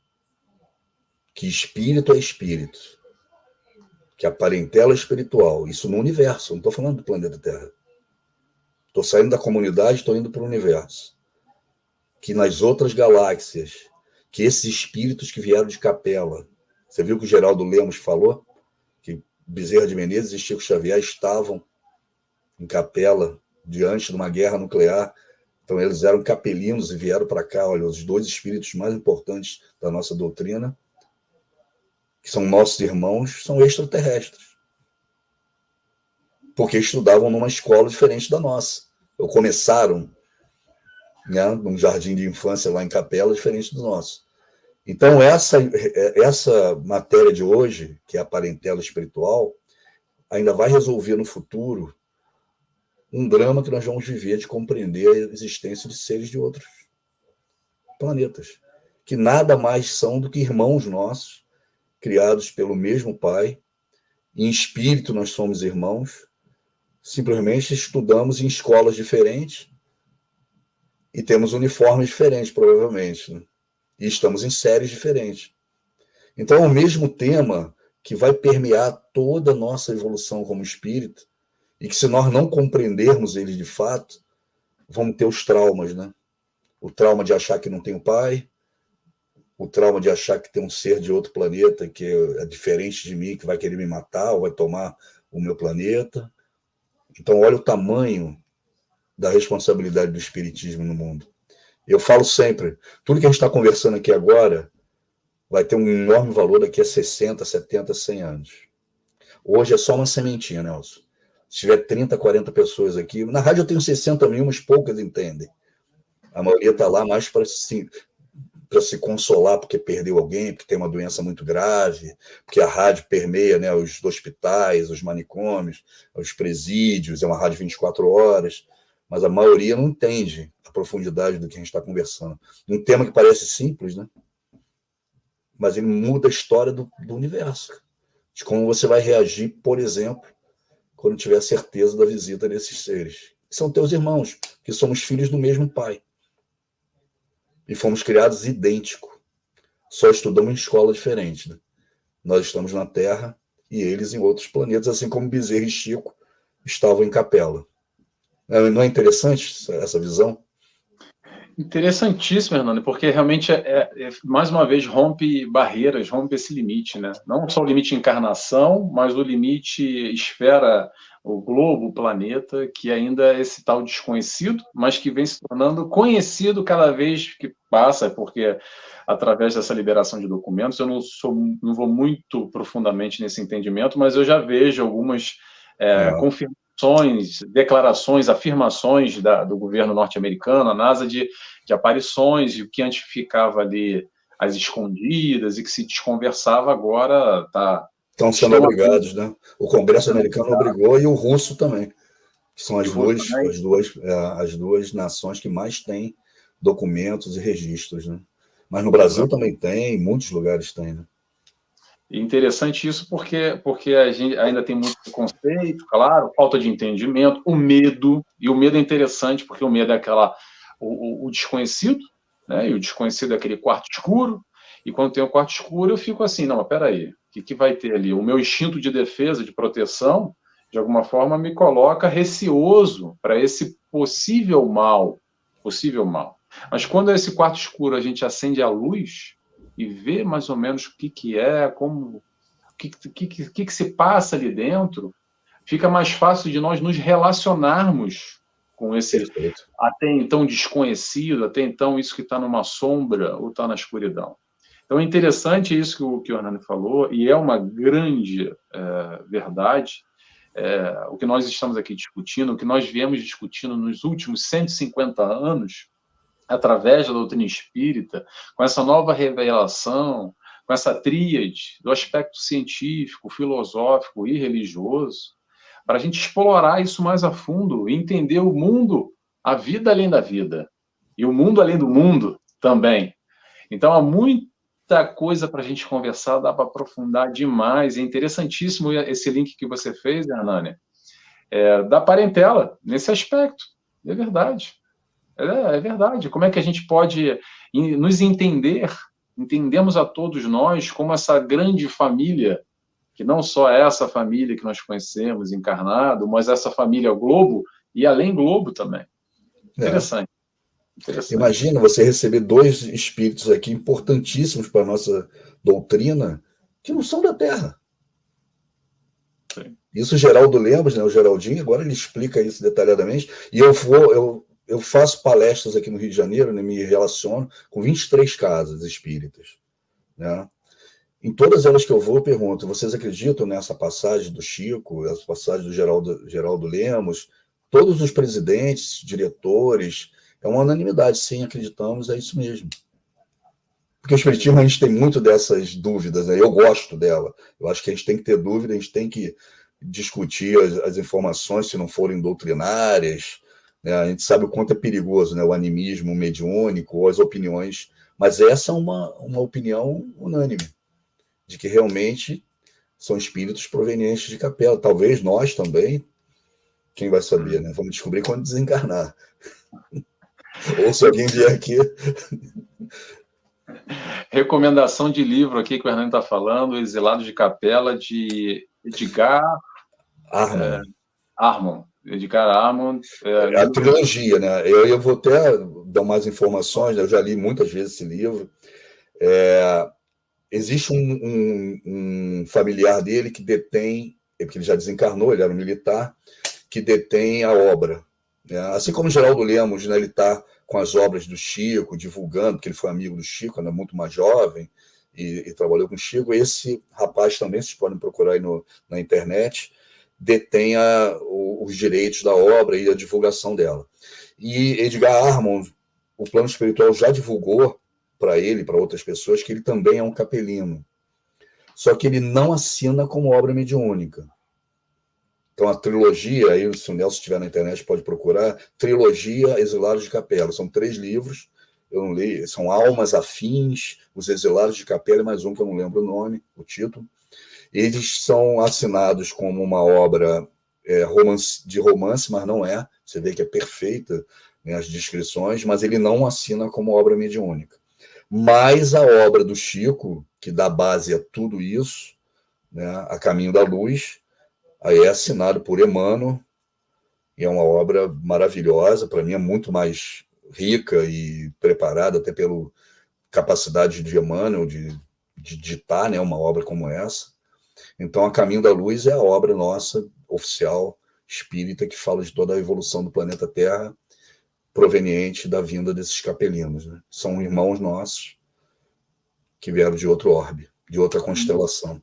que espírito é espírito, que a parentela espiritual, isso no universo, não estou falando do planeta Terra, estou saindo da comunidade, estou indo para o universo, que nas outras galáxias, que esses espíritos que vieram de Capela, você viu que o Geraldo Lemos falou? Que Bezerra de Menezes e Chico Xavier estavam em Capela diante de uma guerra nuclear. Então eles eram capelinos e vieram para cá. Olha, os dois espíritos mais importantes da nossa doutrina, que são nossos irmãos, são extraterrestres. Porque estudavam numa escola diferente da nossa. Ou começaram, né, num jardim de infância lá em Capela, diferente do nosso. Então, essa matéria de hoje, que é a parentela espiritual, ainda vai resolver no futuro um drama que nós vamos viver de compreender a existência de seres de outros planetas, que nada mais são do que irmãos nossos, criados pelo mesmo Pai. Em espírito nós somos irmãos, simplesmente estudamos em escolas diferentes e temos uniformes diferentes, provavelmente, né? E estamos em séries diferentes. Então, é o mesmo tema que vai permear toda a nossa evolução como espírito e que, se nós não compreendermos ele de fato, vamos ter os traumas, né? O trauma de achar que não tem o pai, o trauma de achar que tem um ser de outro planeta que é diferente de mim, que vai querer me matar ou vai tomar o meu planeta. Então, olha o tamanho da responsabilidade do espiritismo no mundo. Eu falo sempre, tudo que a gente está conversando aqui agora vai ter um enorme valor daqui a 60, 70, 100 anos. Hoje é só uma sementinha, Nelson. Se tiver 30, 40 pessoas aqui, na rádio eu tenho 60 mil, mas poucas entendem. A maioria está lá mais para se consolar porque perdeu alguém, porque tem uma doença muito grave, porque a rádio permeia, né, os hospitais, os manicômios, os presídios, é uma rádio 24 horas, mas a maioria não entende a profundidade do que a gente está conversando. Um tema que parece simples, né? Mas ele muda a história do universo, de como você vai reagir, por exemplo, quando tiver certeza da visita desses seres, que são teus irmãos, que somos filhos do mesmo pai. E fomos criados idênticos. Só estudamos em escola diferente, né? Nós estamos na Terra e eles em outros planetas, assim como Bezerra e Chico estavam em Capela. Não é interessante essa visão? Interessantíssimo, Hernando, porque realmente, mais uma vez, rompe barreiras, rompe esse limite, né? Não só o limite de encarnação, mas o limite esfera, o globo, o planeta, que ainda é esse tal desconhecido, mas que vem se tornando conhecido cada vez que passa, porque através dessa liberação de documentos, eu não vou muito profundamente nesse entendimento, mas eu já vejo algumas confirmações, declarações, afirmações do governo norte-americano, a NASA, de aparições, e o que antes ficava ali às escondidas e que se desconversava, agora estão sendo obrigados, né? O Congresso americano obrigou e o russo também, que são as duas nações que mais têm documentos e registros, né? Mas no Brasil também tem, em muitos lugares tem, né? Interessante isso porque a gente ainda tem muito preconceito, claro, falta de entendimento, o medo, e o medo é interessante porque o medo é o desconhecido, né? E o desconhecido é aquele quarto escuro, e quando tem o quarto escuro eu fico assim, não, mas peraí, o que vai ter ali? O meu instinto de defesa, de proteção, de alguma forma me coloca receoso para esse possível mal. Mas quando esse quarto escuro a gente acende a luz e vê mais ou menos o que é, como, o que se passa ali dentro, fica mais fácil de nós nos relacionarmos com esse até então desconhecido, até então isso que está numa sombra ou está na escuridão. Então é interessante isso que o Hernani falou, e é uma grande verdade, o que nós estamos aqui discutindo, o que nós viemos discutindo nos últimos 150 anos, através da doutrina espírita, com essa nova revelação, com essa tríade do aspecto científico, filosófico e religioso, para a gente explorar isso mais a fundo e entender o mundo, a vida além da vida, e o mundo além do mundo também. Então, há muita coisa para a gente conversar, dá para aprofundar demais. É interessantíssimo esse link que você fez, Hernani, da parentela, nesse aspecto. É verdade. É verdade. Como é que a gente pode nos entender? Entendemos a todos nós como essa grande família, que não só é essa família que nós conhecemos, encarnado, mas essa família Globo e além Globo também. Interessante. Imagina você receber dois espíritos aqui importantíssimos para a nossa doutrina, que não são da Terra. Sim. Isso o Geraldo Lemos, né, o Geraldinho, agora ele explica isso detalhadamente, e eu faço palestras aqui no Rio de Janeiro, né, me relaciono com 23 casas espíritas, né? Em todas elas que eu vou, eu pergunto, vocês acreditam nessa passagem do Chico, essa passagem do Geraldo Lemos, todos os presidentes, diretores, é uma unanimidade, sim, acreditamos, é isso mesmo. Porque o espiritismo, a gente tem muito dessas dúvidas, né? Eu gosto dela, eu acho que a gente tem que ter dúvida, a gente tem que discutir as informações, se não forem doutrinárias, né? A gente sabe o quanto é perigoso, né? O animismo mediúnico, as opiniões, mas essa é uma opinião unânime, de que realmente são espíritos provenientes de capela. Talvez nós também, quem vai saber, né? Vamos descobrir quando desencarnar. Ou se alguém vier aqui. Recomendação de livro aqui que o Hernani está falando, Exilados de Capela, de Edgar Armand. Edgar Armand. A trilogia, né? Eu vou até dar mais informações, né? Eu já li muitas vezes esse livro. Existe um familiar dele que detém, porque ele já desencarnou, ele era um militar, que detém a obra. Né? Assim como o Geraldo Lemos, né, ele está com as obras do Chico, divulgando, porque ele foi amigo do Chico, ainda muito mais jovem, e trabalhou com o Chico. Esse rapaz também, vocês podem procurar aí na internet, detém os direitos da obra e a divulgação dela. E Edgar Armand, o plano espiritual já divulgou para ele e para outras pessoas que ele também é um capelino. Só que ele não assina como obra mediúnica. Então, a trilogia, aí, se o Nelson estiver na internet, pode procurar, Trilogia Exilados de Capela. São 3 livros, eu não li, são Almas Afins, Os Exilados de Capela e mais um que eu não lembro o nome, o título. Eles são assinados como uma obra de romance, mas não é. Você vê que é perfeita, né, as descrições, mas ele não assina como obra mediúnica. Mas a obra do Chico, que dá base a tudo isso, né, A Caminho da Luz, aí é assinado por Emmanuel, e é uma obra maravilhosa, para mim é muito mais rica e preparada, até pela capacidade de Emmanuel de ditar, né, uma obra como essa. Então, A Caminho da Luz é a obra nossa, oficial, espírita, que fala de toda a evolução do planeta Terra, proveniente da vinda desses capelinos. Né? São irmãos nossos que vieram de outro orbe, de outra constelação.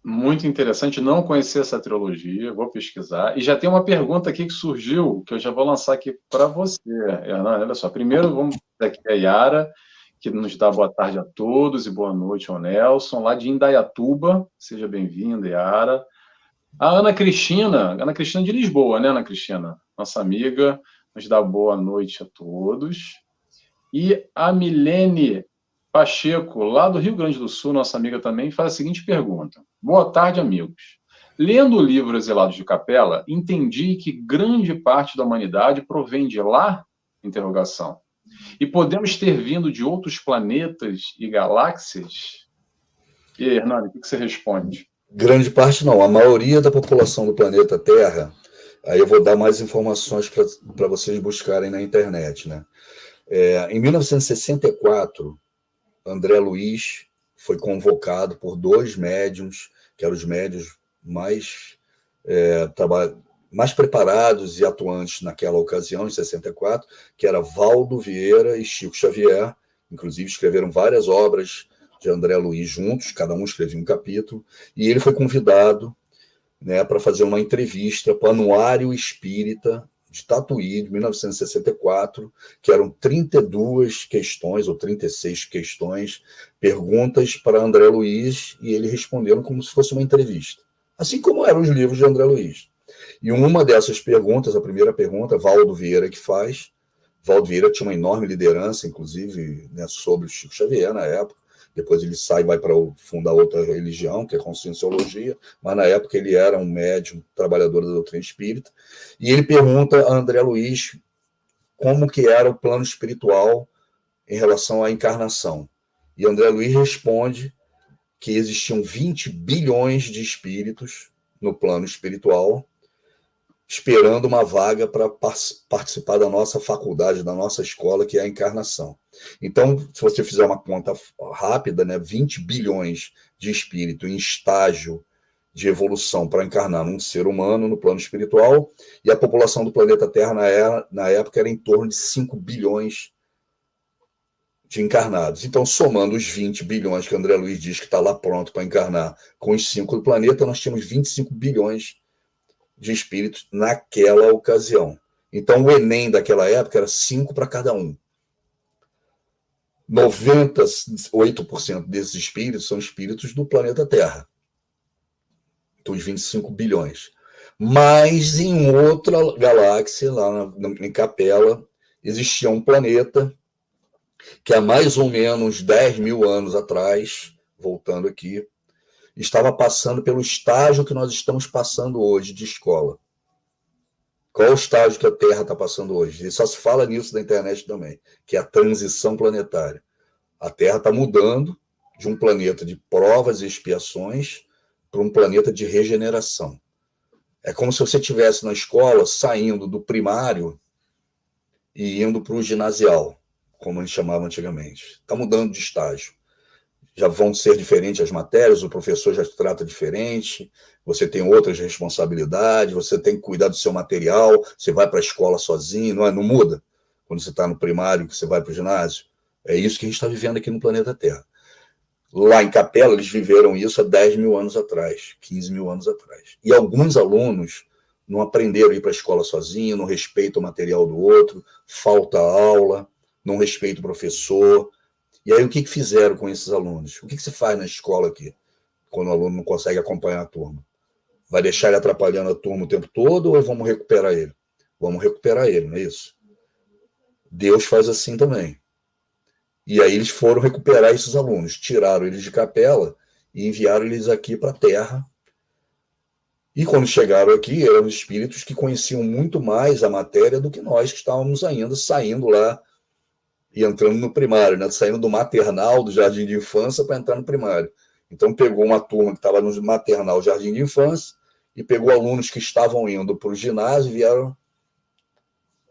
Muito interessante, não conhecer essa trilogia, vou pesquisar. E já tem uma pergunta aqui que surgiu, que eu já vou lançar aqui para você, Hernan. Olha só, primeiro vamos aqui a Yara, que nos dá boa tarde a todos e boa noite ao Nelson, lá de Indaiatuba. Seja bem-vinda, Yara. A Ana Cristina de Lisboa, né, Ana Cristina? Nossa amiga, nos dá boa noite a todos. E a Milene Pacheco, lá do Rio Grande do Sul, nossa amiga também, faz a seguinte pergunta. Boa tarde, amigos. Lendo o livro Exilados de Capela, entendi que grande parte da humanidade provém de lá? Interrogação. E podemos ter vindo de outros planetas e galáxias? E aí, Hernani, o que você responde? Grande parte não. A maioria da população do planeta Terra, aí eu vou dar mais informações para vocês buscarem na internet, né? Em 1964, André Luiz foi convocado por dois médiuns, que eram os médiuns mais preparados e atuantes naquela ocasião, em 64, que era Valdo Vieira e Chico Xavier. Inclusive, escreveram várias obras de André Luiz juntos, cada um escrevia um capítulo, e ele foi convidado, né, para fazer uma entrevista para o Anuário Espírita de Tatuí, de 1964, que eram 32 questões, ou 36 questões, perguntas para André Luiz, e ele respondendo como se fosse uma entrevista. Assim como eram os livros de André Luiz. E uma dessas perguntas, a primeira pergunta, Valdo Vieira que faz. Valdo Vieira tinha uma enorme liderança, inclusive, né, sobre o Chico Xavier na época. Depois ele sai e vai para fundar outra religião, que é a Conscienciologia, mas na época ele era um médium, trabalhador da doutrina espírita. E ele pergunta a André Luiz como que era o plano espiritual em relação à encarnação. E André Luiz responde que existiam 20 bilhões de espíritos no plano espiritual, esperando uma vaga para participar da nossa faculdade, da nossa escola, que é a encarnação. Então, se você fizer uma conta rápida, né, 20 bilhões de espírito em estágio de evolução para encarnar num ser humano no plano espiritual, e a população do planeta Terra na época era em torno de 5 bilhões de encarnados. Então, somando os 20 bilhões que André Luiz diz que está lá pronto para encarnar com os 5 do planeta, nós tínhamos 25 bilhões de espíritos naquela ocasião. Então, o Enem daquela época era 5 para cada um. 98% desses espíritos são espíritos do planeta Terra. Dos 25 bilhões. Mas em outra galáxia, lá em Capela, existia um planeta que há mais ou menos 10 mil anos atrás, voltando aqui, estava passando pelo estágio que nós estamos passando hoje de escola. Qual é o estágio que a Terra está passando hoje? E só se fala nisso na internet também, que é a transição planetária. A Terra está mudando de um planeta de provas e expiações para um planeta de regeneração. É como se você estivesse na escola, saindo do primário e indo para o ginasial, como eles chamavam antigamente. Está mudando de estágio. Já vão ser diferentes as matérias, o professor já te trata diferente, você tem outras responsabilidades, você tem que cuidar do seu material, você vai para a escola sozinho, não muda quando você está no primário, que você vai para o ginásio. É isso que a gente está vivendo aqui no planeta Terra. Lá em Capela, eles viveram isso há 10 mil anos atrás, 15 mil anos atrás. E alguns alunos não aprenderam a ir para a escola sozinho, não respeitam o material do outro, falta aula, não respeita o professor. E aí, o que fizeram com esses alunos? O que se faz na escola aqui, quando o aluno não consegue acompanhar a turma? Vai deixar ele atrapalhando a turma o tempo todo ou vamos recuperar ele? Vamos recuperar ele, não é isso? Deus faz assim também. E aí eles foram recuperar esses alunos, tiraram eles de Capela e enviaram eles aqui para a Terra. E quando chegaram aqui, eram espíritos que conheciam muito mais a matéria do que nós, que estávamos ainda saindo lá e entrando no primário, né? Saindo do maternal, do jardim de infância, para entrar no primário. Então pegou uma turma que estava no maternal, jardim de infância, e pegou alunos que estavam indo para o ginásio e vieram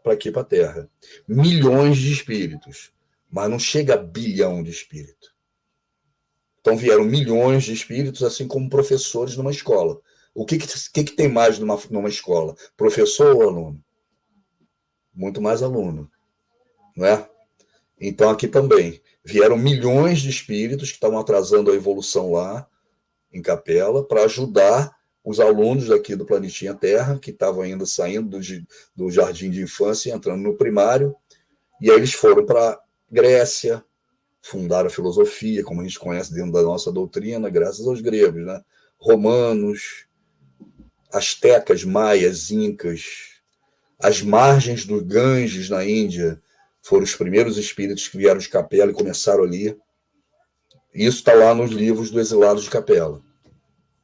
para aqui, para a Terra. Milhões de espíritos, mas não chega a bilhão de espíritos. Então vieram milhões de espíritos, assim como professores numa escola. O que tem mais numa escola? Professor ou aluno? Muito mais aluno, não é? Então aqui também vieram milhões de espíritos que estavam atrasando a evolução lá, em Capela para ajudar os alunos daqui do Planetinha Terra, que estavam ainda saindo do jardim de infância e entrando no primário, e aí eles foram para Grécia, fundaram a filosofia, como a gente conhece dentro da nossa doutrina, graças aos gregos, né? Romanos, astecas, maias, incas, as margens do Ganges, na Índia, foram os primeiros espíritos que vieram de Capela e começaram ali. Isso está lá nos livros do Exilado de Capela.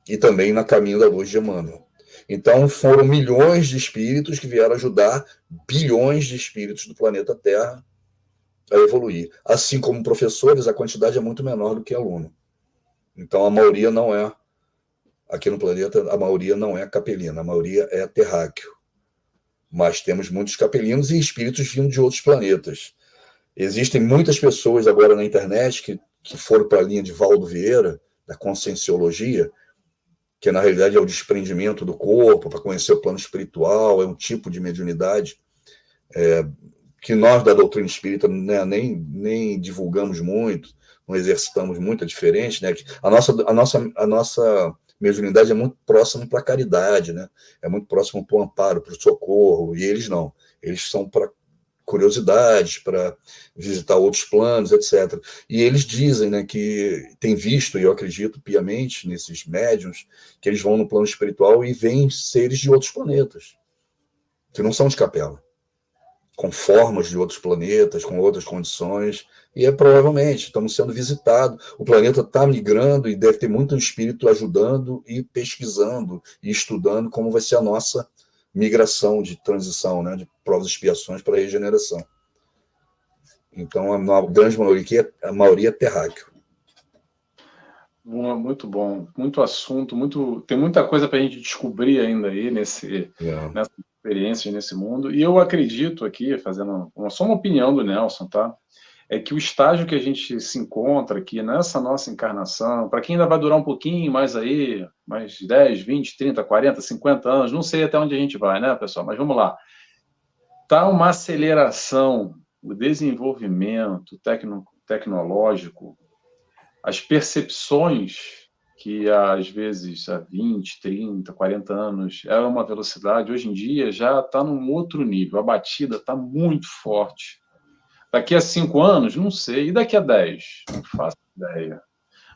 E também na Caminho da Luz de Emmanuel. Então, foram milhões de espíritos que vieram ajudar bilhões de espíritos do planeta Terra a evoluir. Assim como professores, a quantidade é muito menor do que aluno. Então, a maioria não é, aqui no planeta, a maioria não é capelina, a maioria é terráqueo. Mas temos muitos capelinos e espíritos vindo de outros planetas. Existem muitas pessoas agora na internet que foram para a linha de Valdo Vieira, da conscienciologia, que na realidade é o desprendimento do corpo, para conhecer o plano espiritual, é um tipo de mediunidade que nós da doutrina espírita, né, nem divulgamos muito, não exercitamos muito, é diferente, né? A nossa mediunidade é muito próxima para a caridade, né? É muito próximo para o amparo, para o socorro, e eles não. Eles são para curiosidades, para visitar outros planos, etc. E eles dizem, né, que tem visto, e eu acredito piamente nesses médiuns, que eles vão no plano espiritual e veem seres de outros planetas, que não são de Capela, com formas de outros planetas, com outras condições, e provavelmente estamos sendo visitados. O planeta está migrando e deve ter muito espírito ajudando e pesquisando e estudando como vai ser a nossa migração de transição, né, de provas e expiações para a regeneração. Então, a grande maioria é terráqueo. Muito bom, muito assunto, tem muita coisa para a gente descobrir ainda aí nessa experiência, nesse mundo. E eu acredito aqui, fazendo só uma opinião do Nelson, tá? É que o estágio que a gente se encontra aqui nessa nossa encarnação, para quem ainda vai durar um pouquinho mais aí, mais 10, 20, 30, 40, 50 anos, não sei até onde a gente vai, né, pessoal? Mas vamos lá. Tá uma aceleração, o desenvolvimento tecnológico, as percepções que às vezes há 20, 30, 40 anos era uma velocidade, hoje em dia já está num outro nível, a batida está muito forte. Daqui a 5 anos, não sei. E daqui a 10? Não faço ideia.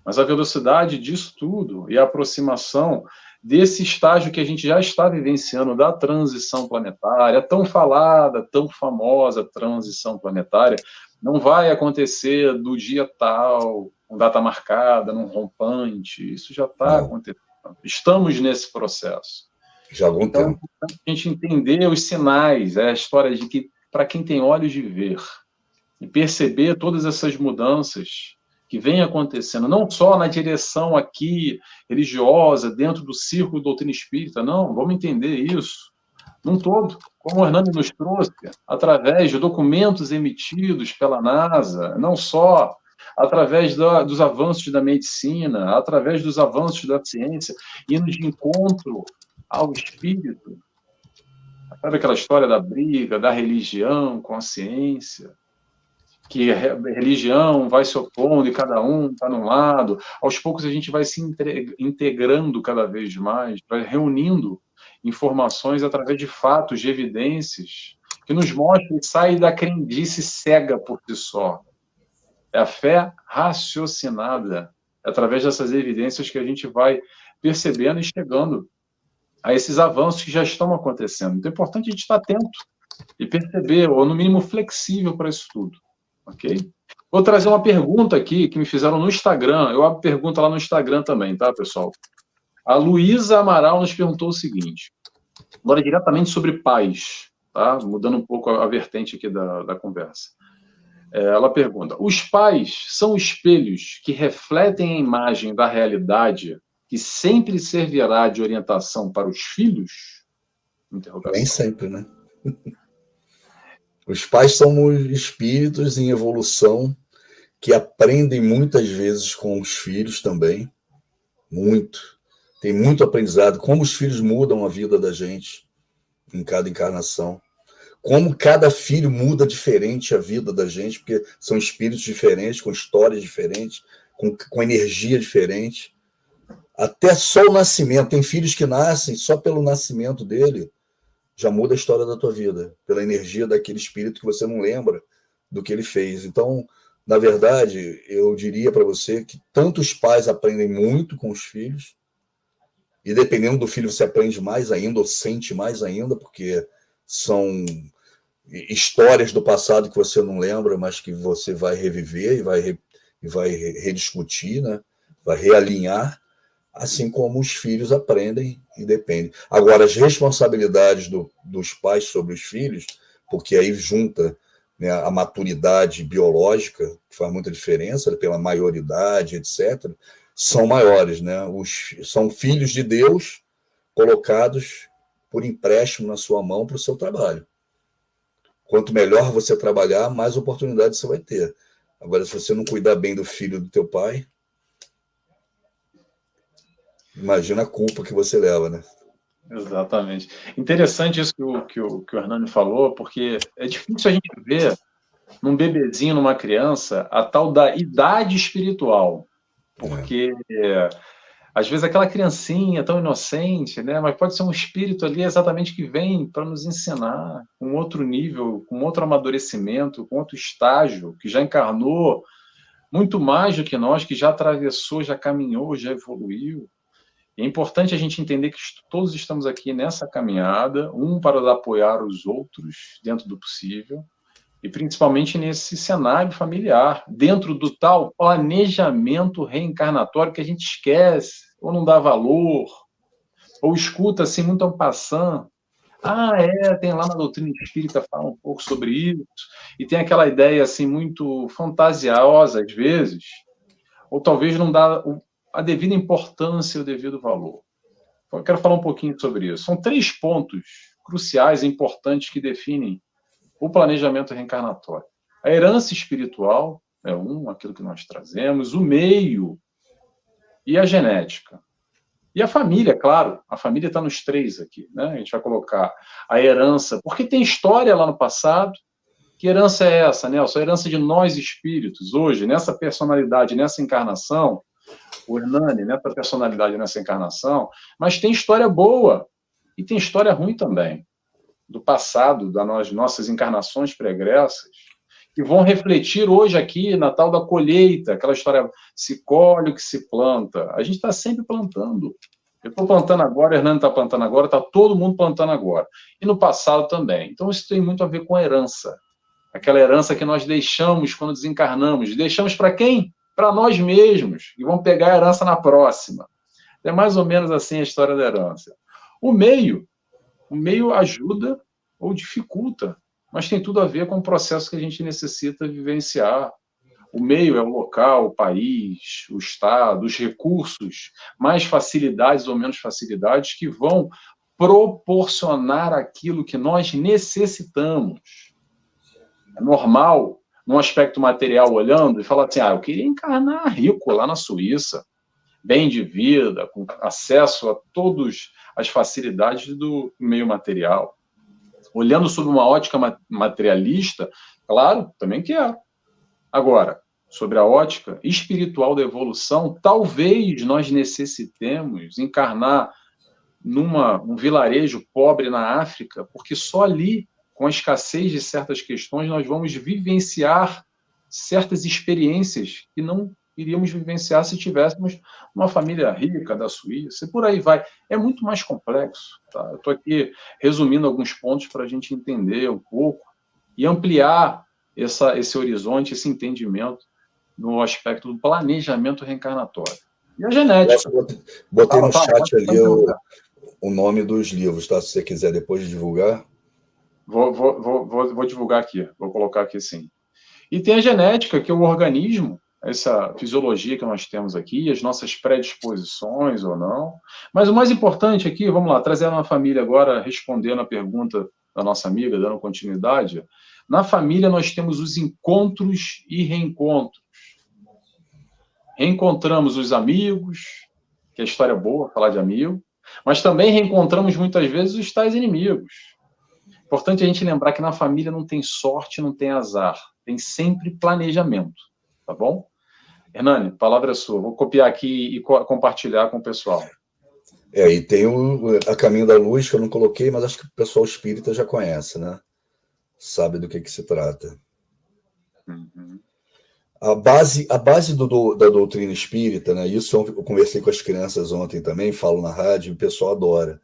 Mas a velocidade disso tudo e a aproximação desse estágio que a gente já está vivenciando da transição planetária, tão falada, tão famosa transição planetária, não vai acontecer do dia tal, com data marcada, num rompante. Isso já está acontecendo. Estamos nesse processo. Já há algum tempo. A gente entender os sinais, a história de que, para quem tem olhos de ver, e perceber todas essas mudanças que vêm acontecendo, não só na direção aqui religiosa, dentro do círculo de doutrina espírita, não, vamos entender isso num todo, como o Hernani nos trouxe, através de documentos emitidos pela NASA, não só através dos avanços da medicina, através dos avanços da ciência, indo de encontro ao espírito, sabe aquela história da briga, da religião com a ciência, que a religião vai se opondo e cada um está num lado. Aos poucos a gente vai se integrando cada vez mais, vai reunindo informações através de fatos, de evidências, que nos mostram e sai da crendice cega por si só. É a fé raciocinada, através dessas evidências que a gente vai percebendo e chegando a esses avanços que já estão acontecendo. Então é importante a gente estar atento e perceber, ou no mínimo flexível para isso tudo. Ok? Vou trazer uma pergunta aqui que me fizeram no Instagram. Eu abro pergunta lá no Instagram também, tá, pessoal? A Luísa Amaral nos perguntou o seguinte, agora diretamente sobre pais, tá? Mudando um pouco a vertente aqui da conversa. Ela pergunta, os pais são espelhos que refletem a imagem da realidade que sempre servirá de orientação para os filhos? Nem sempre, né? Os pais são espíritos em evolução que aprendem muitas vezes com os filhos também. Muito. Tem muito aprendizado. Como os filhos mudam a vida da gente em cada encarnação. Como cada filho muda diferente a vida da gente, porque são espíritos diferentes, com histórias diferentes, com energia diferente. Até só o nascimento. Tem filhos que nascem só pelo nascimento dele, já muda a história da tua vida, pela energia daquele espírito que você não lembra do que ele fez. Então, na verdade, eu diria para você que tanto os pais aprendem muito com os filhos, e dependendo do filho você aprende mais ainda, ou sente mais ainda, porque são histórias do passado que você não lembra, mas que você vai reviver e vai rediscutir, né? Vai realinhar, assim como os filhos aprendem e dependem. Agora, as responsabilidades dos pais sobre os filhos, porque aí junta, né, a maturidade biológica, que faz muita diferença, pela maioridade, etc., são maiores, né? São filhos de Deus colocados por empréstimo na sua mão para o seu trabalho. Quanto melhor você trabalhar, mais oportunidade você vai ter. Agora, se você não cuidar bem do filho do teu pai, imagina a culpa que você leva, né? Exatamente. Interessante isso que o Hernani falou, porque é difícil a gente ver num bebezinho, numa criança, a tal da idade espiritual. Porque às vezes aquela criancinha tão inocente, né? Mas pode ser um espírito ali exatamente que vem para nos ensinar com outro nível, com outro amadurecimento, com outro estágio, que já encarnou muito mais do que nós, que já atravessou, já caminhou, já evoluiu. É importante a gente entender que todos estamos aqui nessa caminhada, um para apoiar os outros dentro do possível, e principalmente nesse cenário familiar, dentro do tal planejamento reencarnatório que a gente esquece, ou não dá valor, ou escuta assim muito en passant. Tem lá na doutrina espírita fala um pouco sobre isso, e tem aquela ideia assim muito fantasiosa às vezes, ou talvez não dá a devida importância e o devido valor. Eu quero falar um pouquinho sobre isso. São 3 pontos cruciais e importantes que definem o planejamento reencarnatório. A herança espiritual é aquilo que nós trazemos, o meio e a genética. E a família, claro, a família está nos 3 aqui, né? A gente vai colocar a herança, porque tem história lá no passado. Que herança é essa, Nelson? A herança de nós espíritos, hoje, nessa personalidade, nessa encarnação, o Hernani, nessa personalidade, nessa encarnação, mas tem história boa e tem história ruim também, do passado, das nossas encarnações pregressas, que vão refletir hoje aqui na tal da colheita, aquela história, se colhe o que se planta. A gente está sempre plantando. Eu estou plantando agora, o Hernani está plantando agora, está todo mundo plantando agora. E no passado também. Então isso tem muito a ver com a herança. Aquela herança que nós deixamos quando desencarnamos. Deixamos para quem? Para nós mesmos. E vamos pegar a herança na próxima. É mais ou menos assim a história da herança. O meio ajuda ou dificulta, mas tem tudo a ver com o processo que a gente necessita vivenciar. O meio é o local, o país, o estado, os recursos, mais facilidades ou menos facilidades que vão proporcionar aquilo que nós necessitamos. É normal, num aspecto material, olhando e falar assim, eu queria encarnar rico lá na Suíça, bem de vida, com acesso a todas as facilidades do meio material. Olhando sob uma ótica materialista, claro, também quero. Agora, sobre a ótica espiritual da evolução, talvez nós necessitemos encarnar num vilarejo pobre na África, porque só ali, com a escassez de certas questões, nós vamos vivenciar certas experiências que não iríamos vivenciar se tivéssemos uma família rica da Suíça, e por aí vai. É muito mais complexo. Tá? Eu estou aqui resumindo alguns pontos para a gente entender um pouco e ampliar esse horizonte, esse entendimento no aspecto do planejamento reencarnatório. E a genética. Botei no chat ali o nome dos livros, tá? Se você quiser depois divulgar. Vou divulgar aqui, vou colocar aqui sim. E tem a genética, que é o organismo, essa fisiologia que nós temos aqui, as nossas predisposições ou não. Mas o mais importante aqui, vamos lá, trazer uma família agora, respondendo a pergunta da nossa amiga, dando continuidade. Na família nós temos os encontros e reencontros. Reencontramos os amigos, que é história boa, falar de amigo, mas também reencontramos muitas vezes os tais inimigos. Importante a gente lembrar que na família não tem sorte, não tem azar, tem sempre planejamento, tá bom? Hernani, a palavra é sua. Vou copiar aqui e compartilhar com o pessoal. E tem a Caminho da Luz, que eu não coloquei, mas acho que o pessoal espírita já conhece, né? Sabe do que se trata. Uhum. A base da doutrina espírita, né? Isso eu conversei com as crianças ontem também, falo na rádio, e o pessoal adora.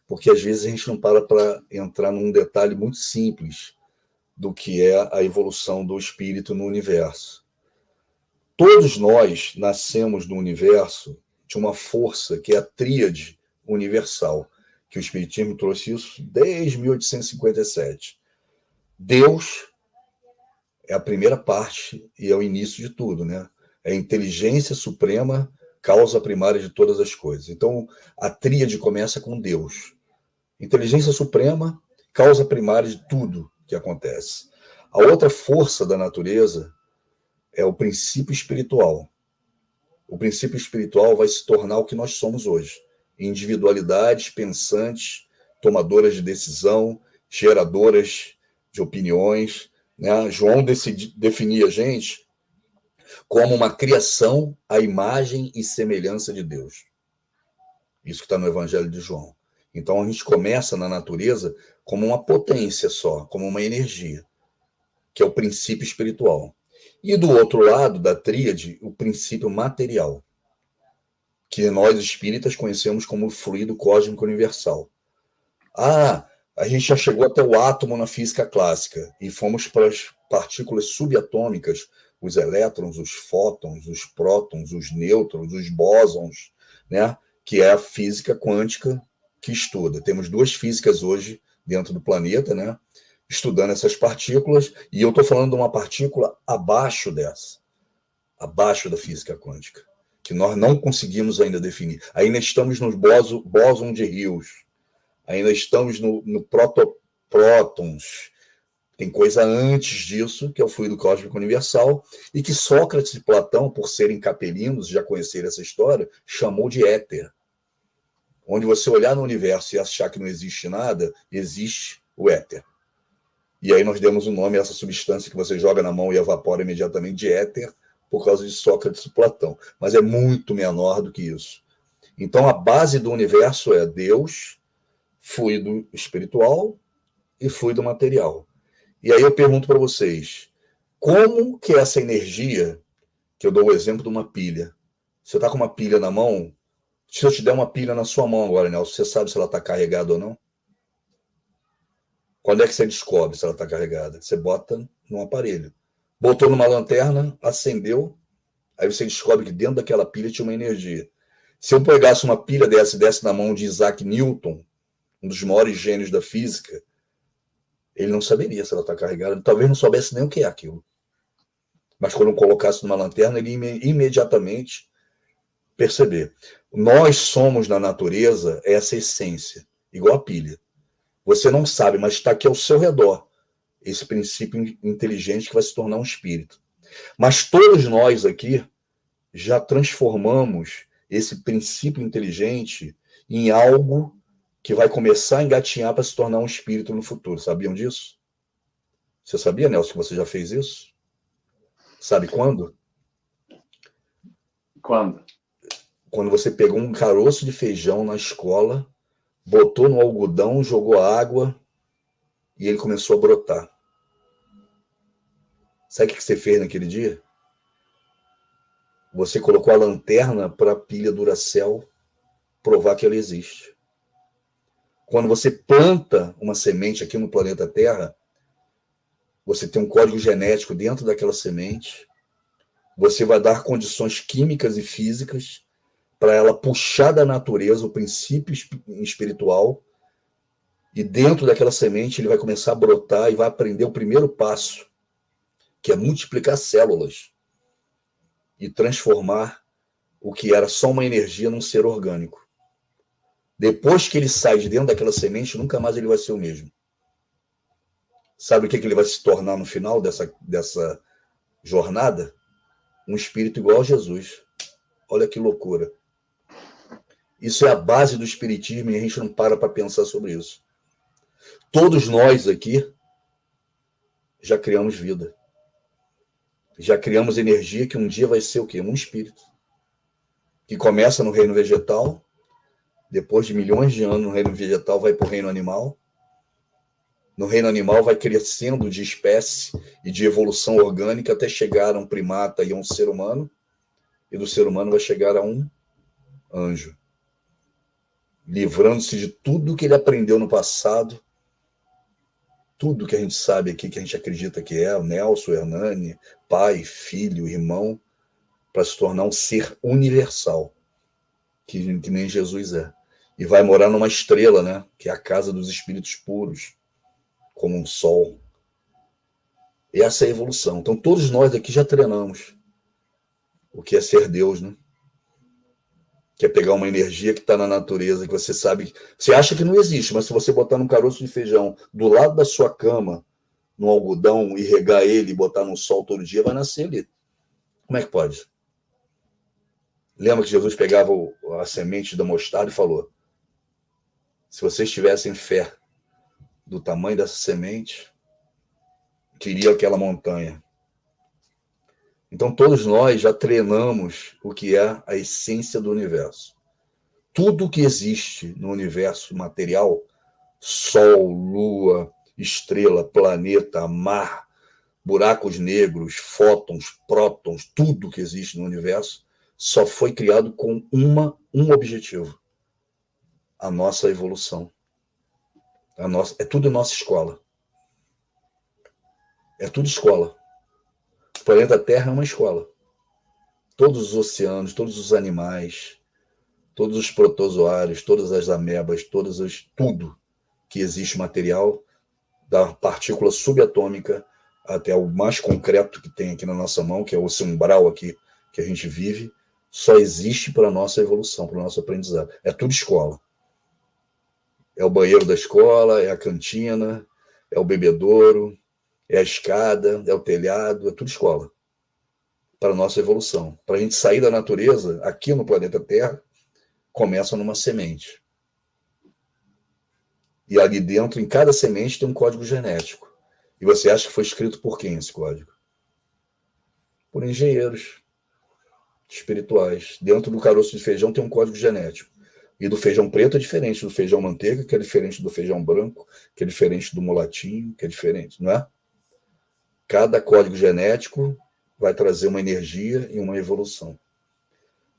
Porque às vezes a gente não para entrar num detalhe muito simples do que é a evolução do espírito no universo. Todos nós nascemos no universo de uma força que é a tríade universal, que o Espiritismo trouxe isso desde 1857. Deus é a primeira parte e é o início de tudo, né? É a inteligência suprema, causa primária de todas as coisas. Então, a tríade começa com Deus. Inteligência suprema, causa primária de tudo que acontece. A outra força da natureza é o princípio espiritual. O princípio espiritual vai se tornar o que nós somos hoje. Individualidades pensantes, tomadoras de decisão, geradoras de opiniões, né? João definia a gente como uma criação à imagem e semelhança de Deus. Isso que está no Evangelho de João. Então a gente começa na natureza como uma potência só, como uma energia, que é o princípio espiritual. E do outro lado da tríade, o princípio material, que nós espíritas conhecemos como fluido cósmico universal. A gente já chegou até o átomo na física clássica e fomos para as partículas subatômicas, os elétrons, os fótons, os prótons, os nêutrons, os bósons, né? Que é a física quântica que estuda. Temos duas físicas hoje dentro do planeta, né? Estudando essas partículas, e eu estou falando de uma partícula abaixo dessa, abaixo da física quântica, que nós não conseguimos ainda definir. Ainda estamos nos bóson de Hills, ainda estamos no protoprótons. Tem coisa antes disso, que é o fluido cósmico universal, e que Sócrates e Platão, por serem capelinos, já conheceram essa história, chamou de éter. Onde você olhar no universo e achar que não existe nada, existe o éter. E aí nós demos o nome a essa substância que você joga na mão e evapora imediatamente de éter, por causa de Sócrates e Platão. Mas é muito menor do que isso. Então a base do universo é Deus, fluido espiritual e fluido material. E aí eu pergunto para vocês, como que essa energia, que eu dou o exemplo de uma pilha, você está com uma pilha na mão, se eu te der uma pilha na sua mão agora, Nelson, você sabe se ela está carregada ou não? Quando é que você descobre se ela está carregada? Você bota num aparelho. Botou numa lanterna, acendeu, aí você descobre que dentro daquela pilha tinha uma energia. Se eu pegasse uma pilha dessa e desse na mão de Isaac Newton, um dos maiores gênios da física, ele não saberia se ela está carregada, talvez não soubesse nem o que é aquilo. Mas quando eu colocasse numa lanterna, ele ia imediatamente perceber. Nós somos, na natureza, essa essência, igual a pilha. Você não sabe, mas está aqui ao seu redor, esse princípio inteligente que vai se tornar um espírito. Mas todos nós aqui já transformamos esse princípio inteligente em algo que vai começar a engatinhar para se tornar um espírito no futuro. Sabiam disso? Você sabia, Nelson, que você já fez isso? Sabe quando? Quando? Quando você pegou um caroço de feijão na escola, botou no algodão, jogou água e ele começou a brotar. Sabe o que você fez naquele dia? Você colocou a lanterna para a pilha Duracell provar que ela existe. Quando você planta uma semente aqui no planeta Terra, você tem um código genético dentro daquela semente, você vai dar condições químicas e físicas para ela puxar da natureza o princípio espiritual, e dentro daquela semente ele vai começar a brotar e vai aprender o primeiro passo, que é multiplicar células e transformar o que era só uma energia num ser orgânico. Depois que ele sai de dentro daquela semente, nunca mais ele vai ser o mesmo. Sabe o que ele vai se tornar no final dessa jornada? Um espírito igual a Jesus. Olha que loucura. Isso é a base do espiritismo e a gente não para pensar sobre isso. Todos nós aqui já criamos vida. Já criamos energia que um dia vai ser o quê? Um espírito. Que começa no reino vegetal, depois de milhões de anos no reino vegetal, vai para o reino animal. No reino animal vai crescendo de espécie e de evolução orgânica até chegar a um primata e a um ser humano. E do ser humano vai chegar a um anjo. Livrando-se de tudo que ele aprendeu no passado, tudo que a gente sabe aqui, que a gente acredita que é, o Nelson, o Hernani, pai, filho, irmão, para se tornar um ser universal, que nem Jesus é. E vai morar numa estrela, né? Que é a casa dos espíritos puros, como um sol. E essa é a evolução. Então, todos nós aqui já treinamos o que é ser Deus, né? Que é pegar uma energia que está na natureza, que você sabe, você acha que não existe, mas se você botar num caroço de feijão do lado da sua cama, no algodão, e regar ele e botar no sol todo dia, vai nascer ali. Como é que pode? Lembra que Jesus pegava a semente da mostarda e falou: se vocês tivessem fé do tamanho dessa semente, queria aquela montanha. Então todos nós já treinamos o que é a essência do universo. Tudo que existe no universo material, sol, lua, estrela, planeta, mar, buracos negros, fótons, prótons, tudo que existe no universo só foi criado com um objetivo: a nossa evolução. É tudo nossa escola. É tudo escola. O planeta Terra é uma escola. Todos os oceanos, todos os animais, todos os protozoários, todas as amebas, tudo que existe material, da partícula subatômica até o mais concreto que tem aqui na nossa mão, que é esse umbral aqui que a gente vive, só existe para a nossa evolução, para o nosso aprendizado. É tudo escola. É o banheiro da escola, é a cantina, é o bebedouro, é a escada, é o telhado, é tudo escola. Para a nossa evolução. Para a gente sair da natureza, aqui no planeta Terra, começa numa semente. E ali dentro, em cada semente, tem um código genético. E você acha que foi escrito por quem esse código? Por engenheiros espirituais. Dentro do caroço de feijão tem um código genético. E do feijão preto é diferente do feijão manteiga, que é diferente do feijão branco, que é diferente do mulatinho, que é diferente, não é? Cada código genético vai trazer uma energia e uma evolução.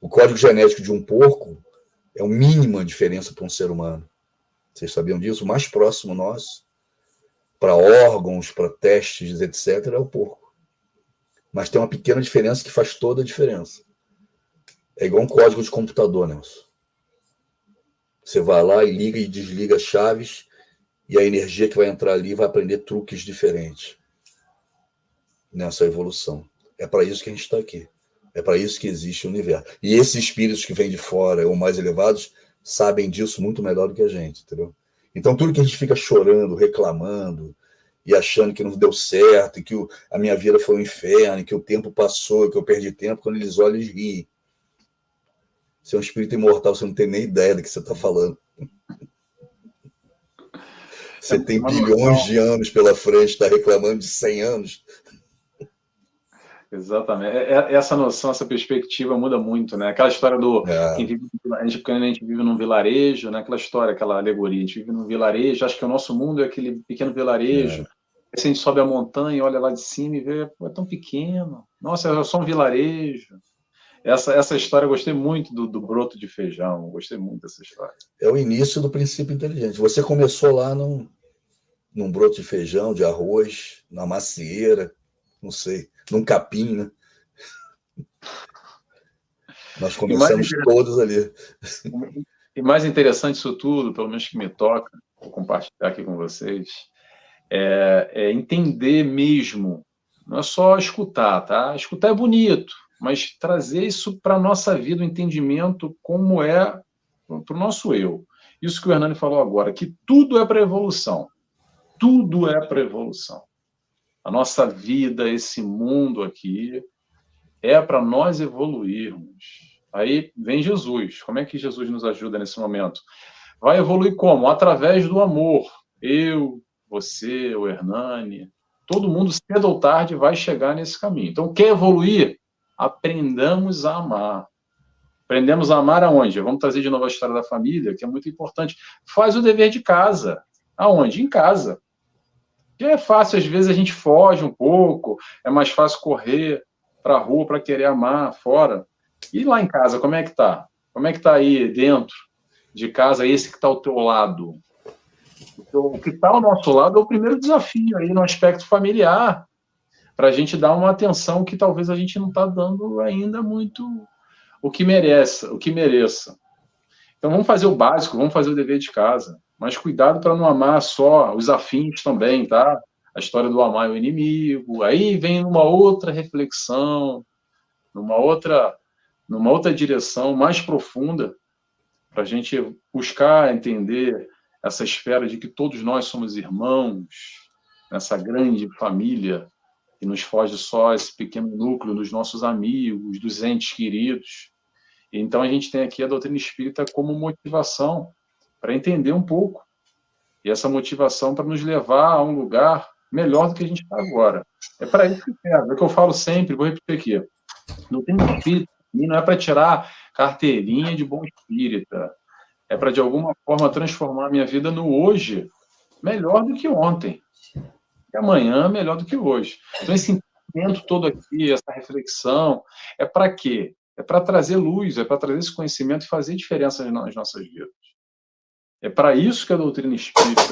O código genético de um porco é a mínima diferença para um ser humano. Vocês sabiam disso? O mais próximo nosso, para órgãos, para testes, etc., é o porco. Mas tem uma pequena diferença que faz toda a diferença. É igual um código de computador, Nelson. Você vai lá e liga e desliga as chaves e a energia que vai entrar ali vai aprender truques diferentes nessa evolução. É para isso que a gente está aqui. É para isso que existe o universo. E esses espíritos que vêm de fora ou mais elevados sabem disso muito melhor do que a gente, entendeu? Então, tudo que a gente fica chorando, reclamando e achando que não deu certo, e que a minha vida foi um inferno, que o tempo passou, que eu perdi tempo, quando eles olham, eles riem. Você é um espírito imortal, você não tem nem ideia do que você está falando. Você tem bilhões de anos pela frente, está reclamando de 100 anos. Exatamente. Essa noção, essa perspectiva muda muito, né? Aquela história do... quando a gente vive num vilarejo, né? Aquela história, aquela alegoria. A gente vive num vilarejo, acho que o nosso mundo é aquele pequeno vilarejo. Aí a gente sobe a montanha, olha lá de cima e vê, pô, é tão pequeno. Nossa, é só um vilarejo. Essa história, eu gostei muito do broto de feijão. Gostei muito dessa história. É o início do princípio inteligente. Você começou lá num broto de feijão, de arroz, na macieira, não sei, num capim, né? Nós começamos todos ali. E mais interessante isso tudo, pelo menos que me toca, vou compartilhar aqui com vocês, é entender mesmo, não é só escutar, tá? Escutar é bonito, mas trazer isso para a nossa vida, o entendimento como é para o nosso eu. Isso que o Hernani falou agora, que tudo é para evolução. Tudo é para evolução. A nossa vida, esse mundo aqui, é para nós evoluirmos. Aí vem Jesus. Como é que Jesus nos ajuda nesse momento? Vai evoluir como? Através do amor. Eu, você, o Hernani, Todo mundo, cedo ou tarde, vai chegar nesse caminho. Então, quer evoluir? Aprendamos a amar. Aprendemos a amar aonde? Vamos trazer de novo a história da família, que é muito importante. Faz o dever de casa. Aonde? Em casa. Que é fácil, às vezes a gente foge um pouco, é mais fácil correr para a rua para querer amar fora. E lá em casa, como é que tá? Como é que tá aí dentro de casa, esse que está ao teu lado? O que está ao nosso lado é o primeiro desafio aí no aspecto familiar, para a gente dar uma atenção que talvez a gente não está dando ainda muito o que mereça. Então vamos fazer o básico, vamos fazer o dever de casa. Mas cuidado para não amar só os afins também, tá? A história do amar o inimigo. Aí vem uma outra reflexão, numa outra direção mais profunda, para a gente buscar entender essa esfera de que todos nós somos irmãos, nessa grande família, que nos foge só esse pequeno núcleo dos nossos amigos, dos entes queridos. Então a gente tem aqui a doutrina espírita como motivação para entender um pouco. E essa motivação para nos levar a um lugar melhor do que a gente está agora. É para isso que serve. É o que eu falo sempre, vou repetir aqui. Doutrina espírita não é para tirar carteirinha de bom espírita. É para, de alguma forma, transformar a minha vida no hoje melhor do que ontem. E amanhã melhor do que hoje. Então, esse entendimento todo aqui, essa reflexão, é para quê? É para trazer luz, é para trazer esse conhecimento e fazer diferença nas nossas vidas. É para isso que a doutrina espírita,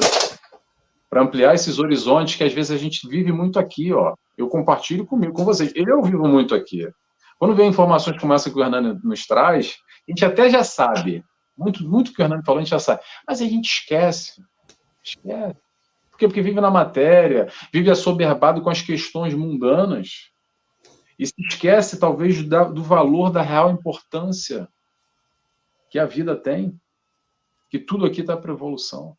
para ampliar esses horizontes que às vezes a gente vive muito aqui, ó. Eu compartilho comigo, com vocês. Eu vivo muito aqui. Quando vem informações como essa que o Hernani nos traz, a gente até já sabe. Muito que o Hernani falou, a gente já sabe. Mas a gente esquece. Esquece. Por quê? Porque vive na matéria, vive assoberbado com as questões mundanas e se esquece, talvez, do valor da real importância que a vida tem, que tudo aqui está para evolução.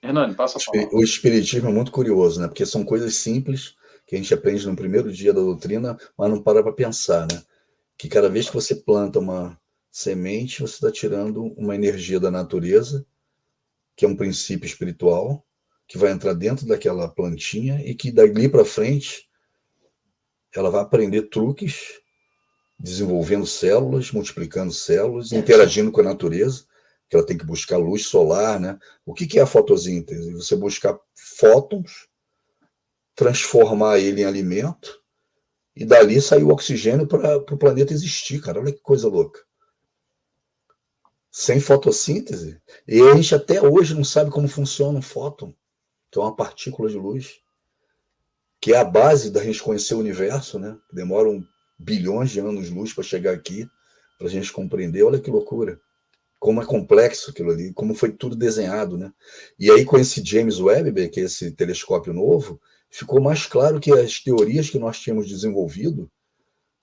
Hernani, passa a palavra. O espiritismo é muito curioso, né? Porque são coisas simples que a gente aprende no primeiro dia da doutrina, mas não para pensar, né? Que cada vez que você planta uma semente, você está tirando uma energia da natureza, que é um princípio espiritual, que vai entrar dentro daquela plantinha e que dali para frente ela vai aprender truques, desenvolvendo células, multiplicando células, interagindo com a natureza, que ela tem que buscar luz solar, né? O que é a fotossíntese? Você buscar fótons, transformar ele em alimento e dali sair o oxigênio para o planeta existir, cara. Olha que coisa louca. Sem fotossíntese, e a gente até hoje não sabe como funciona um fóton, que é uma partícula de luz, que é a base da gente conhecer o universo, né? Demoram bilhões de anos-luz para chegar aqui, para a gente compreender. Olha que loucura. Como é complexo aquilo ali, como foi tudo desenhado, né? E aí, com esse James Webb, que é esse telescópio novo, ficou mais claro que as teorias que nós tínhamos desenvolvido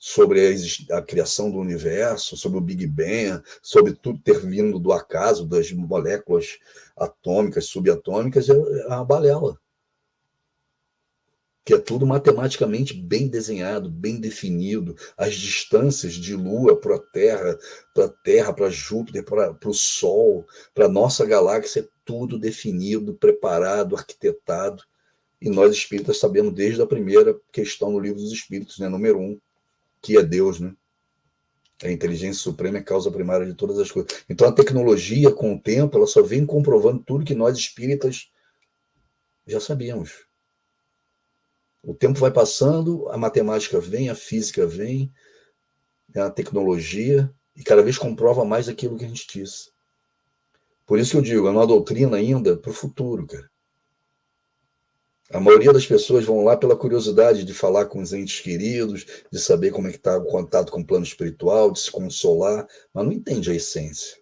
sobre a criação do universo, sobre o Big Bang, sobre tudo ter vindo do acaso, das moléculas atômicas, subatômicas, é uma balela. Que é tudo matematicamente bem desenhado, bem definido, as distâncias de Lua para a Terra, para Júpiter, para o Sol, para a nossa galáxia, é tudo definido, preparado, arquitetado, e nós espíritas sabemos desde a primeira questão no Livro dos Espíritos, né, número 1, que é Deus, né? A inteligência suprema é a causa primária de todas as coisas. Então a tecnologia, com o tempo, ela só vem comprovando tudo que nós espíritas já sabíamos. O tempo vai passando, a matemática vem, a física vem, a tecnologia, e cada vez comprova mais aquilo que a gente disse. Por isso que eu digo, é uma doutrina ainda para o futuro, cara. A maioria das pessoas vão lá pela curiosidade de falar com os entes queridos, de saber como é que está o contato com o plano espiritual, de se consolar, mas não entende a essência.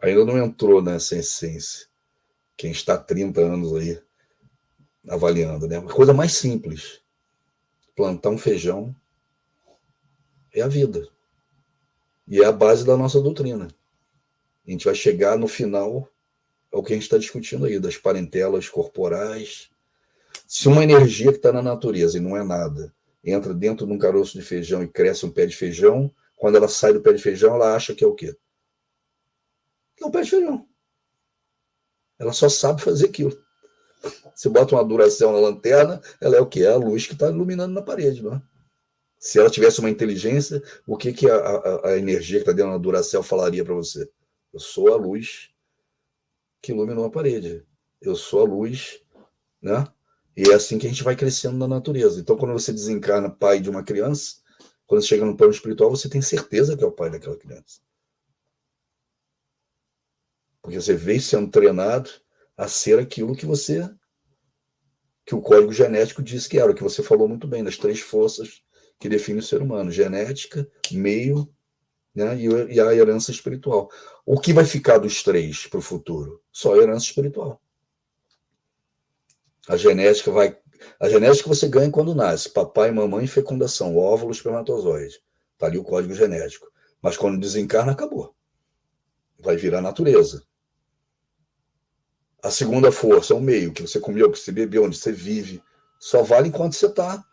Ainda não entrou nessa essência. Quem está há 30 anos aí avaliando, né? A coisa mais simples. Plantar um feijão é a vida. E é a base da nossa doutrina. A gente vai chegar no final ao que a gente está discutindo aí, das parentelas corporais. Se uma energia que está na natureza e não é nada, entra dentro de um caroço de feijão e cresce um pé de feijão, quando ela sai do pé de feijão, ela acha que é o quê? Que é um pé de feijão. Ela só sabe fazer aquilo. Você bota uma Duracell na lanterna, ela é o quê? É a luz que está iluminando na parede, não é? Se ela tivesse uma inteligência, o que a energia que está dentro da Duracell falaria para você? Eu sou a luz que iluminou a parede. Eu sou a luz, né? E é assim que a gente vai crescendo na natureza. Então, quando você desencarna pai de uma criança, quando você chega no plano espiritual, você tem certeza que é o pai daquela criança. Porque você veio sendo treinado a ser aquilo que o código genético diz que era, o que você falou muito bem, das 3 forças que definem o ser humano: genética, meio, né, e a herança espiritual. O que vai ficar dos 3 para o futuro? Só a herança espiritual. A genética você ganha quando nasce: papai, mamãe, fecundação, óvulo, espermatozoide. Está ali o código genético. Mas quando desencarna, acabou. Vai virar natureza. A segunda força é o meio, que você comeu, que você bebeu, onde você vive. Só vale enquanto você está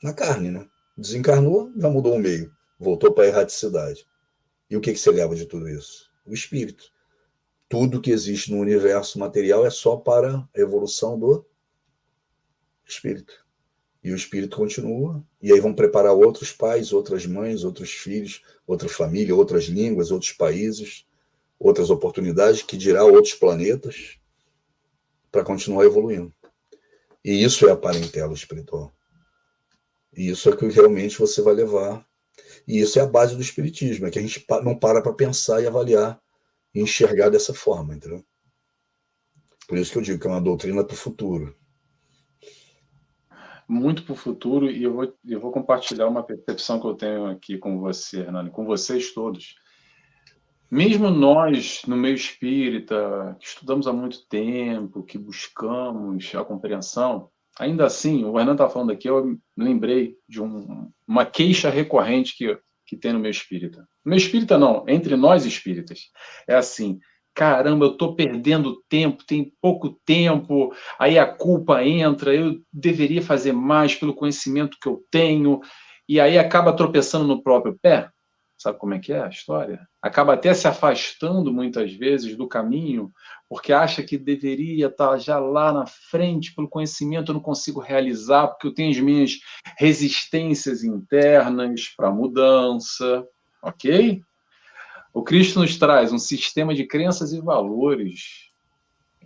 na carne, né? Desencarnou, já mudou o meio. Voltou para a erraticidade. E o que você leva de tudo isso? O espírito. Tudo que existe no universo material é só para a evolução do espírito. E o espírito continua. E aí vão preparar outros pais, outras mães, outros filhos, outra família, outras línguas, outros países, outras oportunidades, que dirá outros planetas, para continuar evoluindo. E isso é a parentela espiritual. E isso é que realmente você vai levar. E isso é a base do espiritismo, é que a gente não para pensar e avaliar e enxergar dessa forma, entendeu? Por isso que eu digo que é uma doutrina para o futuro. Muito para o futuro, e eu vou compartilhar uma percepção que eu tenho aqui com você, Hernani, com vocês todos. Mesmo nós, no meio espírita, que estudamos há muito tempo, que buscamos a compreensão, ainda assim, o Hernando está falando aqui, eu lembrei de uma queixa recorrente que tem no meio espírita. No meio espírita não, entre nós espíritas. É assim: caramba, eu estou perdendo tempo, tem pouco tempo, aí a culpa entra, eu deveria fazer mais pelo conhecimento que eu tenho, e aí acaba tropeçando no próprio pé. Sabe como é que é a história? Acaba até se afastando, muitas vezes, do caminho, porque acha que deveria estar já lá na frente, pelo conhecimento eu não consigo realizar, porque eu tenho as minhas resistências internas para a mudança, ok? O Cristo nos traz um sistema de crenças e valores,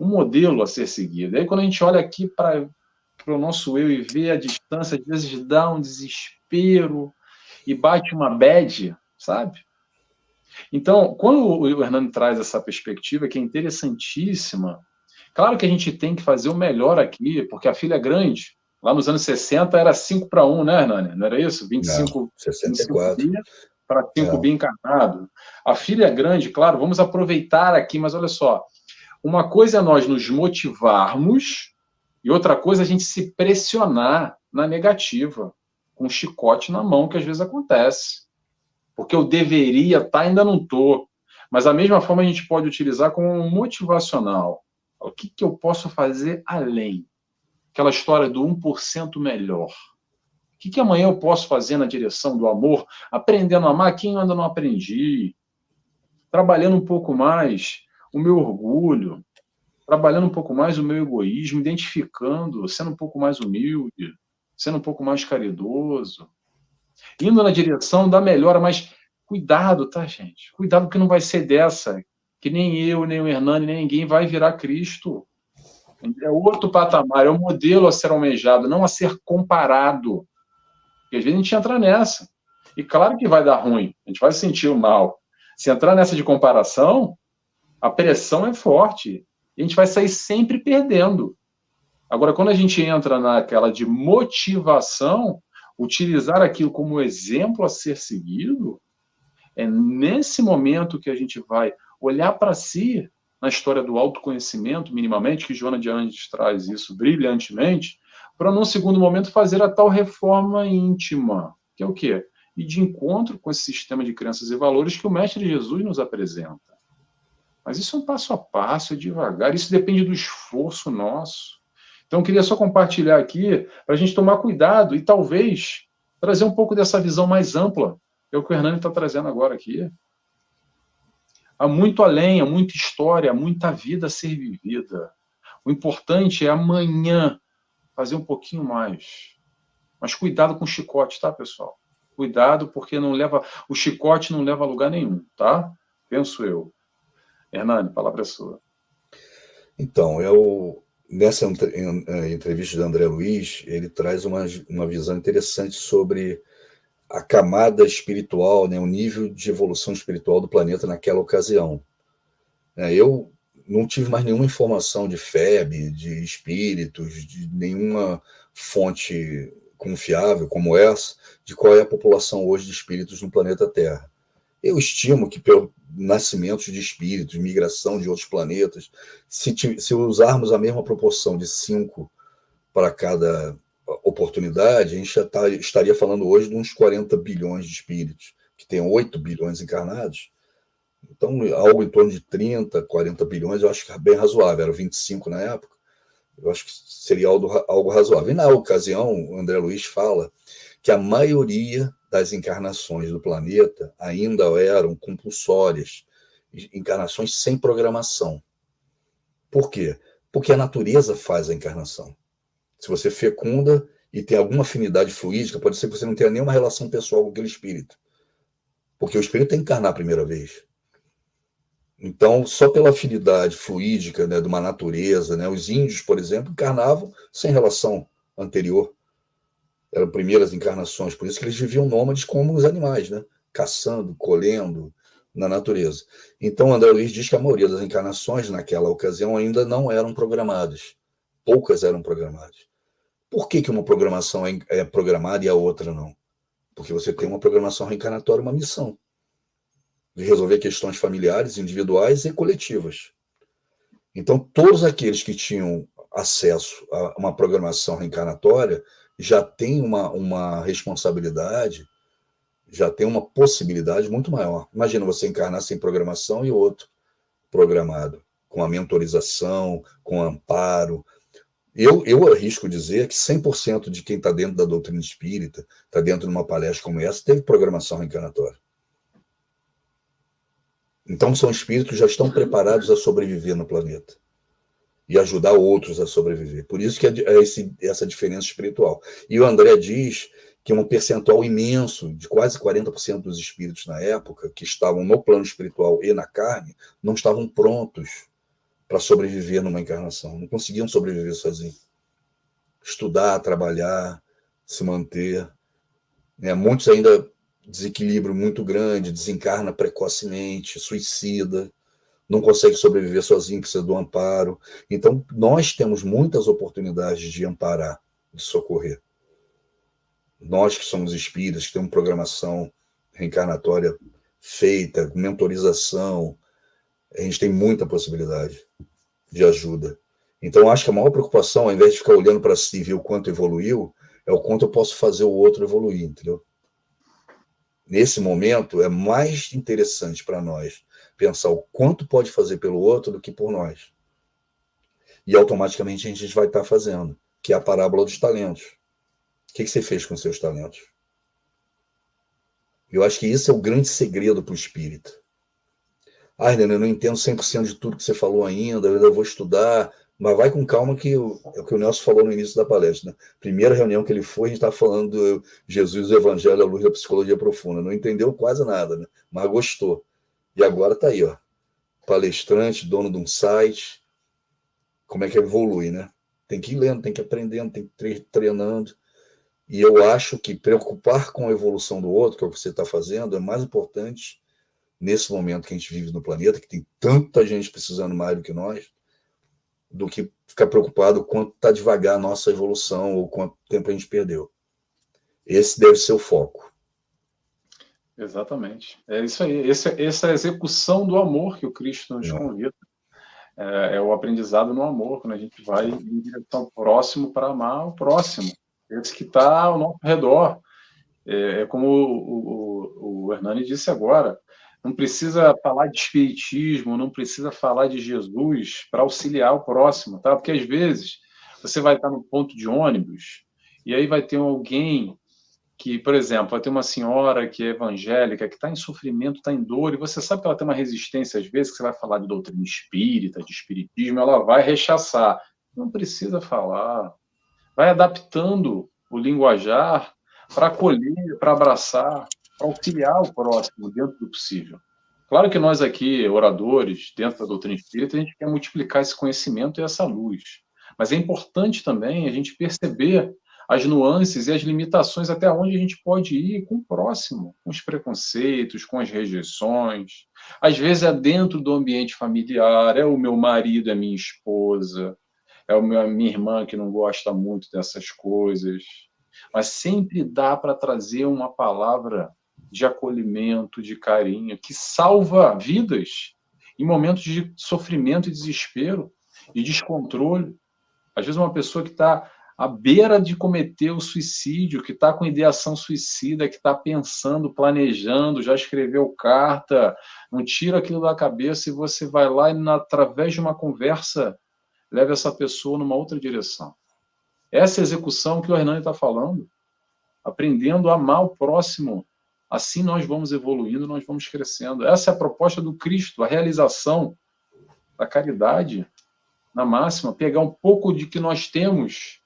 um modelo a ser seguido. E aí, quando a gente olha aqui para o nosso eu e vê a distância, às vezes dá um desespero e bate uma bad, sabe? Então, quando o Hernando traz essa perspectiva, que é interessantíssima, claro que a gente tem que fazer o melhor aqui, porque a filha é grande. Lá nos anos 60 era 5-1, né, Hernani? Não era isso? 25, 64. 25 para 5 bi encarnado. A filha é grande, claro, vamos aproveitar aqui, mas olha só, uma coisa é nós nos motivarmos e outra coisa é a gente se pressionar na negativa, com um chicote na mão, que às vezes acontece. Porque eu deveria estar, ainda não estou. Mas da mesma forma a gente pode utilizar como um motivacional. O que eu posso fazer além? Aquela história do 1% melhor. O que amanhã eu posso fazer na direção do amor, aprendendo a amar quem eu ainda não aprendi, trabalhando um pouco mais o meu orgulho, trabalhando um pouco mais o meu egoísmo, identificando, sendo um pouco mais humilde, sendo um pouco mais caridoso, indo na direção da melhora, mas cuidado, tá, gente? Cuidado, que não vai ser dessa, que nem eu, nem o Hernani, nem ninguém vai virar Cristo. É outro patamar, é um modelo a ser almejado, não a ser comparado. Porque às vezes a gente entra nessa. E claro que vai dar ruim, a gente vai sentir o mal. Se entrar nessa de comparação, a pressão é forte. E a gente vai sair sempre perdendo. Agora, quando a gente entra naquela de motivação, utilizar aquilo como exemplo a ser seguido, é nesse momento que a gente vai olhar para si, na história do autoconhecimento, minimamente, que Joana de Anjos traz isso brilhantemente, para, num segundo momento, fazer a tal reforma íntima, que é o quê? E de encontro com esse sistema de crenças e valores que o Mestre Jesus nos apresenta. Mas isso é um passo a passo, é devagar, isso depende do esforço nosso. Então, eu queria só compartilhar aqui, para a gente tomar cuidado e talvez trazer um pouco dessa visão mais ampla, que é o que o Hernani está trazendo agora aqui. Há muito além, há muita história, há muita vida a ser vivida. O importante é amanhã fazer um pouquinho mais. Mas cuidado com o chicote, tá, pessoal? Cuidado, porque o chicote não leva a lugar nenhum, tá? Penso eu. Hernani, a palavra é sua. Então, nessa entrevista do André Luiz, ele traz uma visão interessante sobre a camada espiritual, né, o nível de evolução espiritual do planeta naquela ocasião. Eu não tive mais nenhuma informação de FEB, de espíritos, de nenhuma fonte confiável como essa, de qual é a população hoje de espíritos no planeta Terra. Eu estimo que pelo nascimento de espíritos, migração de outros planetas, se usarmos a mesma proporção de 5 para cada oportunidade, a gente já estaria falando hoje de uns 40 bilhões de espíritos, que tem 8 bilhões encarnados. Então, algo em torno de 30, 40 bilhões, eu acho que é bem razoável. Era 25 na época. Eu acho que seria algo razoável. E na ocasião, o André Luiz fala que a maioria das encarnações do planeta ainda eram compulsórias, encarnações sem programação. Por quê? Porque a natureza faz a encarnação. Se você fecunda e tem alguma afinidade fluídica, pode ser que você não tenha nenhuma relação pessoal com aquele espírito. Porque o espírito tem que encarnar a primeira vez. Então, só pela afinidade fluídica, né, de uma natureza, né, os índios, por exemplo, encarnavam sem relação anterior. Eram primeiras encarnações, por isso que eles viviam nômades como os animais, né, caçando, colhendo na natureza. Então, André Luiz diz que a maioria das encarnações naquela ocasião ainda não eram programadas. Poucas eram programadas. Por que uma programação é programada e a outra não? Porque você tem uma programação reencarnatória, uma missão de resolver questões familiares, individuais e coletivas. Então, todos aqueles que tinham acesso a uma programação reencarnatória já têm uma responsabilidade, já tem uma possibilidade muito maior. Imagina você encarnar sem programação e outro programado, com a mentorização, com amparo. Eu arrisco dizer que 100% de quem está dentro da doutrina espírita, está dentro de uma palestra como essa, teve programação reencarnatória. Então, são espíritos que já estão preparados a sobreviver no planeta e ajudar outros a sobreviver. Por isso que é essa diferença espiritual. E o André diz que um percentual imenso, de quase 40% dos espíritos na época, que estavam no plano espiritual e na carne, não estavam prontos para sobreviver numa encarnação. Não conseguiam sobreviver sozinhos. Estudar, trabalhar, se manter. Muitos ainda desequilíbrio muito grande, desencarna precocemente, suicida, não consegue sobreviver sozinho, precisa do amparo. Então, nós temos muitas oportunidades de amparar, de socorrer. Nós que somos espíritas, que temos programação reencarnatória feita, mentorização, a gente tem muita possibilidade de ajuda. Então, acho que a maior preocupação, ao invés de ficar olhando para si e ver o quanto evoluiu, é o quanto eu posso fazer o outro evoluir, entendeu? Nesse momento, é mais interessante para nós pensar o quanto pode fazer pelo outro do que por nós. E automaticamente a gente vai estar fazendo, que é a parábola dos talentos. O que você fez com seus talentos? Eu acho que isso é o grande segredo para o espírita. Renan, eu não entendo 100% de tudo que você falou ainda, eu ainda vou estudar, mas vai com calma que é o que o Nelson falou no início da palestra. Né? Primeira reunião que ele foi, a gente estava falando do Jesus, o Evangelho, a luz da psicologia profunda. Não entendeu quase nada, né? Mas gostou. E agora está aí, ó, palestrante, dono de um site. Como é que evolui, né? Tem que ir lendo, tem que ir aprendendo, tem que ir treinando. E eu acho que preocupar com a evolução do outro, que é o que você está fazendo, é mais importante nesse momento que a gente vive no planeta, que tem tanta gente precisando mais do que nós, do que ficar preocupado com quanto está devagar a nossa evolução ou quanto tempo a gente perdeu. Esse deve ser o foco. Exatamente. É isso aí. Essa execução do amor que o Cristo nos convida. É o aprendizado no amor, quando a gente vai em direção ao próximo para amar o próximo. Esse que está ao nosso redor. Como o Hernani disse agora, não precisa falar de espiritismo, não precisa falar de Jesus para auxiliar o próximo, tá? Porque às vezes você vai estar no ponto de ônibus e aí vai ter alguém que, por exemplo, vai ter uma senhora que é evangélica, que está em sofrimento, está em dor, e você sabe que ela tem uma resistência, às vezes, que você vai falar de doutrina espírita, de espiritismo, ela vai rechaçar. Não precisa falar. Vai adaptando o linguajar para acolher, para abraçar, para auxiliar o próximo dentro do possível. Claro que nós aqui, oradores, dentro da doutrina espírita, a gente quer multiplicar esse conhecimento e essa luz. Mas é importante também a gente perceber as nuances e as limitações até onde a gente pode ir com o próximo, com os preconceitos, com as rejeições. Às vezes é dentro do ambiente familiar, é o meu marido, é minha esposa, é a minha irmã que não gosta muito dessas coisas. Mas sempre dá para trazer uma palavra de acolhimento, de carinho, que salva vidas em momentos de sofrimento e desespero e descontrole. Às vezes uma pessoa que está à beira de cometer o suicídio, que está com ideação suicida, que está pensando, planejando, já escreveu carta, não tira aquilo da cabeça e você vai lá e, através de uma conversa, leva essa pessoa numa outra direção. Essa execução que o Hernani está falando, aprendendo a amar o próximo, assim nós vamos evoluindo, nós vamos crescendo. Essa é a proposta do Cristo, a realização da caridade na máxima, pegar um pouco de que nós temos,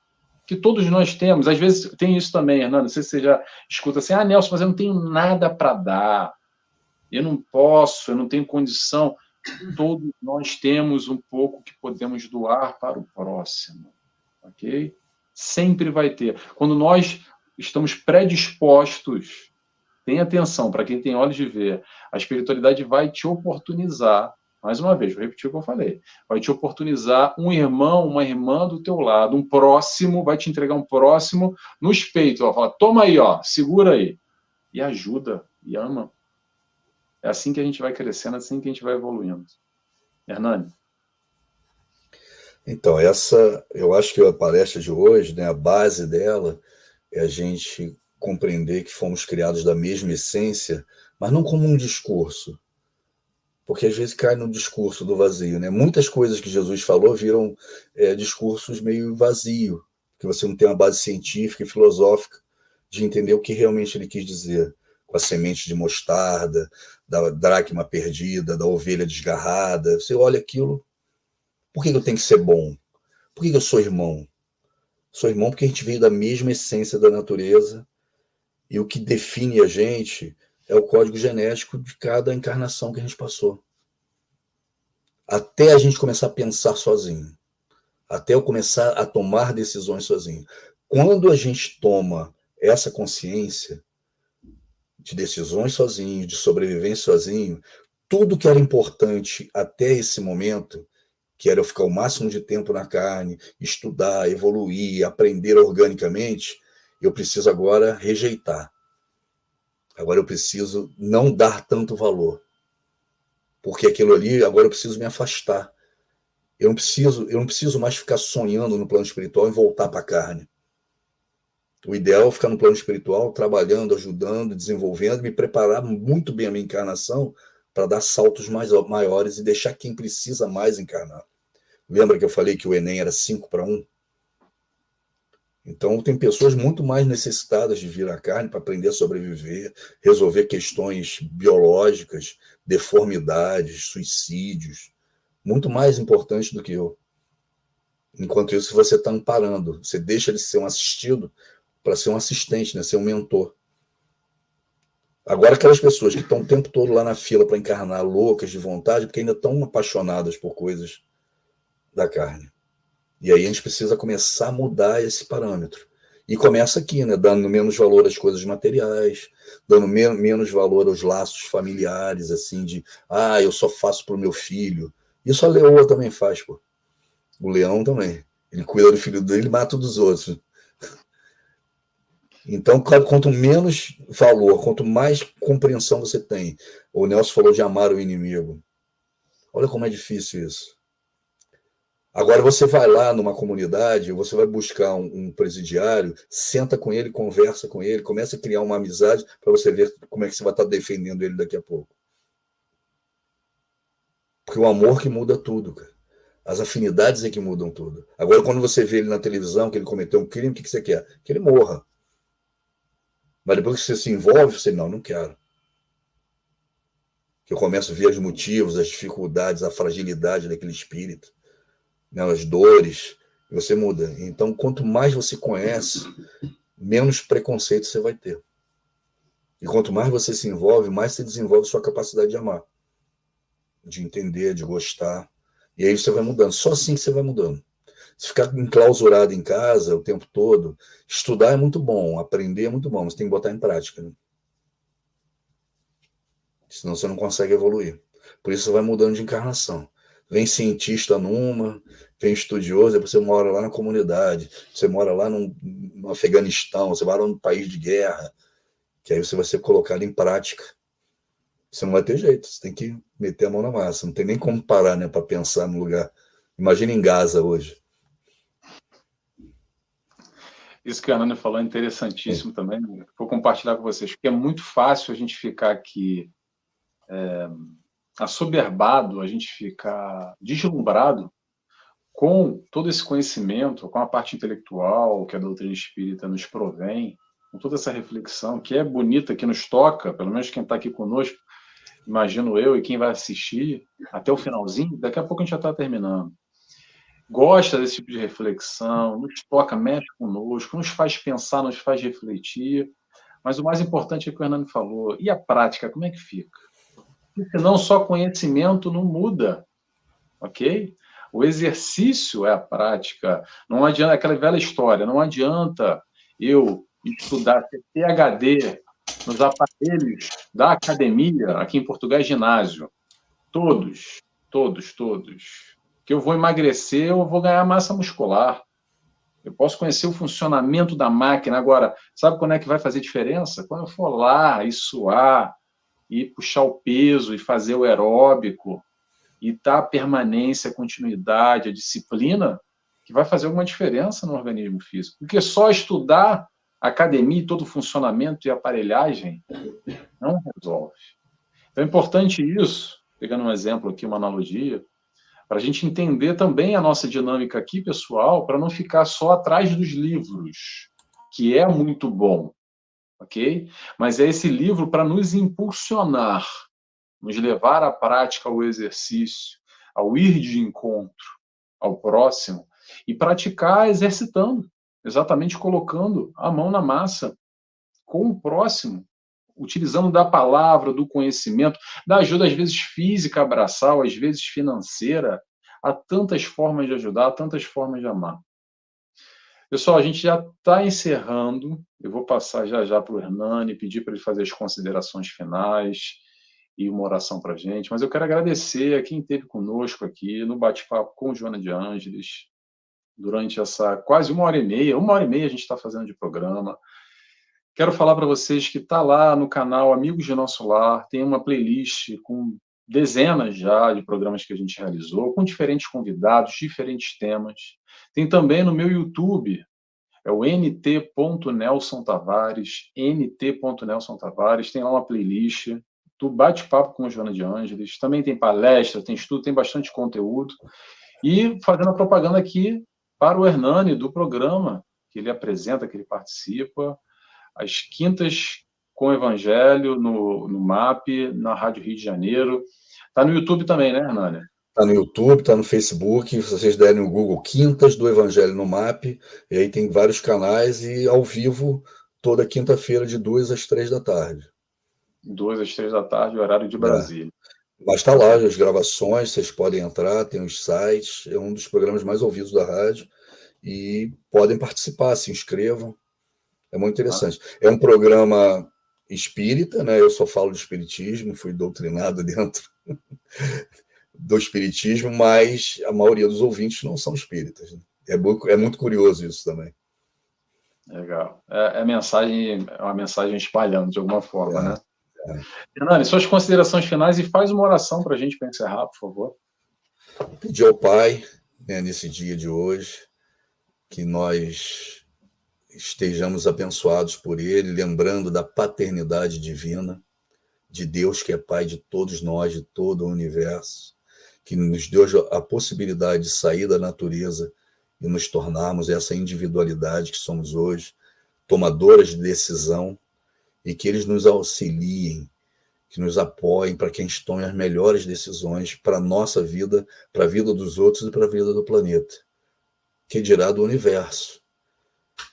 que todos nós temos. Às vezes tem isso também, Hernani, não sei se você já escuta assim, Nelson, mas eu não tenho nada para dar, eu não posso, eu não tenho condição. Todos nós temos um pouco que podemos doar para o próximo, ok? Sempre vai ter. Quando nós estamos predispostos, tenha atenção, para quem tem olhos de ver, a espiritualidade vai te oportunizar, mais uma vez, vou repetir o que eu falei, vai te oportunizar um irmão, uma irmã do teu lado, um próximo, vai te entregar um próximo nos peitos, ó, fala, toma aí, ó, segura aí, e ajuda, e ama. É assim que a gente vai crescendo, é assim que a gente vai evoluindo. Hernani? Então, eu acho que a palestra de hoje, né, a base dela é a gente compreender que fomos criados da mesma essência, mas não como um discurso, porque às vezes cai no discurso do vazio, né? Muitas coisas que Jesus falou viram discursos meio vazio, que você não tem uma base científica e filosófica de entender o que realmente ele quis dizer, com a semente de mostarda, da dracma perdida, da ovelha desgarrada. Você olha aquilo, por que eu tenho que ser bom? Por que eu sou irmão? Sou irmão porque a gente veio da mesma essência da natureza e o que define a gente é o código genético de cada encarnação que a gente passou. Até a gente começar a pensar sozinho. Até eu começar a tomar decisões sozinho. Quando a gente toma essa consciência de decisões sozinho, de sobrevivência sozinho, tudo que era importante até esse momento, que era eu ficar o máximo de tempo na carne, estudar, evoluir, aprender organicamente, eu preciso agora rejeitar. Agora eu preciso não dar tanto valor. Porque aquilo ali, agora eu preciso me afastar. Eu não preciso mais ficar sonhando no plano espiritual e voltar para a carne. O ideal é ficar no plano espiritual, trabalhando, ajudando, desenvolvendo, me preparar muito bem a minha encarnação para dar saltos maiores e deixar quem precisa mais encarnar. Lembra que eu falei que o Enem era 5-1? Então, tem pessoas muito mais necessitadas de vir à carne para aprender a sobreviver, resolver questões biológicas, deformidades, suicídios, muito mais importantes do que eu. Enquanto isso, você está amparando, você deixa de ser um assistido para ser um assistente, né? Ser um mentor. Agora, aquelas pessoas que estão o tempo todo lá na fila para encarnar, loucas de vontade, porque ainda estão apaixonadas por coisas da carne. E aí a gente precisa começar a mudar esse parâmetro. E começa aqui, né? Dando menos valor às coisas materiais, dando menos valor aos laços familiares, assim, de eu só faço para o meu filho. Isso a leoa também faz, pô. O leão também. Ele cuida do filho dele e mata dos outros. Então, quanto menos valor, quanto mais compreensão você tem. O Nelson falou de amar o inimigo. Olha como é difícil isso. Agora você vai lá numa comunidade, você vai buscar um presidiário, senta com ele, conversa com ele, começa a criar uma amizade para você ver como é que você vai estar defendendo ele daqui a pouco. Porque o amor que muda tudo, cara. As afinidades é que mudam tudo. Agora, quando você vê ele na televisão, que ele cometeu um crime, o que você quer? Que ele morra. Mas depois que você se envolve, você, não quero. Que eu começo a ver os motivos, as dificuldades, a fragilidade daquele espírito, né, as dores. Você muda. Então, quanto mais você conhece, menos preconceito você vai ter. E quanto mais você se envolve, mais você desenvolve sua capacidade de amar, de entender, de gostar. E aí você vai mudando. Só assim você vai mudando. Se ficar enclausurado em casa o tempo todo, estudar é muito bom, aprender é muito bom, mas tem que botar em prática, né? Senão você não consegue evoluir. Por isso você vai mudando de encarnação. Vem cientista numa, vem estudioso, depois você mora lá na comunidade, você mora lá no Afeganistão, você mora num país de guerra, que aí você vai ser colocado em prática. Você não vai ter jeito, você tem que meter a mão na massa, não tem nem como parar, né, para pensar no lugar. Imagina em Gaza hoje. Isso que a Ana falou é interessantíssimo também. Vou compartilhar com vocês, porque é muito fácil a gente ficar aqui assoberbado, a gente ficar deslumbrado com todo esse conhecimento, com a parte intelectual que a doutrina espírita nos provém, com toda essa reflexão que é bonita, que nos toca, pelo menos quem está aqui conosco, imagino eu e quem vai assistir até o finalzinho, daqui a pouco a gente já está terminando. Gosta desse tipo de reflexão, nos toca, mexe conosco, nos faz pensar, nos faz refletir, mas o mais importante é o que o Hernani falou. E a prática, como é que fica? Porque não só conhecimento não muda, ok? O exercício é a prática. Não adianta, aquela velha história, não adianta eu estudar, ter PhD nos aparelhos da academia, aqui em Portugal é ginásio. Todos. Que eu vou emagrecer ou vou ganhar massa muscular. Eu posso conhecer o funcionamento da máquina. Agora, sabe quando é que vai fazer diferença? Quando eu for lá e suar, e puxar o peso, e fazer o aeróbico, e dar a permanência, a continuidade, a disciplina, que vai fazer alguma diferença no organismo físico. Porque só estudar a academia e todo o funcionamento e aparelhagem não resolve. Então é importante isso, pegando um exemplo aqui, uma analogia, para a gente entender também a nossa dinâmica aqui, pessoal, para não ficar só atrás dos livros, que é muito bom, ok? Mas é esse livro para nos impulsionar, nos levar à prática, ao exercício, ao ir de encontro ao próximo e praticar exercitando, exatamente colocando a mão na massa com o próximo, utilizando da palavra, do conhecimento, da ajuda, às vezes física, abraçal, às vezes financeira. Há tantas formas de ajudar, há tantas formas de amar. Pessoal, a gente já está encerrando. Eu vou passar já para o Hernani, pedir para ele fazer as considerações finais e uma oração para a gente. Mas eu quero agradecer a quem esteve conosco aqui no bate-papo com Joana de Ângeles, durante essa quase 1h30. 1h30 a gente está fazendo de programa. Quero falar para vocês que está lá no canal Amigos de Nosso Lar, tem uma playlist com dezenas já de programas que a gente realizou, com diferentes convidados, diferentes temas. Tem também no meu YouTube, é o nt.Nelson Tavares, nt.Nelson Tavares, tem lá uma playlist do bate-papo com a Joana de Ângeles, também tem palestra, tem estudo, tem bastante conteúdo. E fazendo a propaganda aqui para o Hernani, do programa que ele apresenta, que ele participa, às quintas com o Evangelho, no MAP, na Rádio Rio de Janeiro. Está no YouTube também, né, Hernani? Está no YouTube, está no Facebook, se vocês derem o Google Quintas do Evangelho no MAP, e aí tem vários canais e ao vivo toda quinta-feira de 2 às 3 da tarde. 2 às 3 da tarde, horário de Brasília. Mas está lá as gravações, vocês podem entrar, tem os sites, é um dos programas mais ouvidos da rádio e podem participar, se inscrevam. É muito interessante. É um programa espírita, né? Eu só falo de espiritismo, fui doutrinado dentro do espiritismo, mas a maioria dos ouvintes não são espíritas. Né? É muito curioso isso também. Legal. É uma mensagem espalhando de alguma forma, né? Hernani, suas considerações finais e faz uma oração para a gente para encerrar, por favor. Pedir ao Pai, né, nesse dia de hoje, que nós estejamos abençoados por Ele, lembrando da paternidade divina, de Deus que é Pai de todos nós, de todo o universo, que nos deu a possibilidade de sair da natureza e nos tornarmos essa individualidade que somos hoje, tomadoras de decisão, e que eles nos auxiliem, que nos apoiem para que a gente tome as melhores decisões para a nossa vida, para a vida dos outros e para a vida do planeta. que dirá do universo.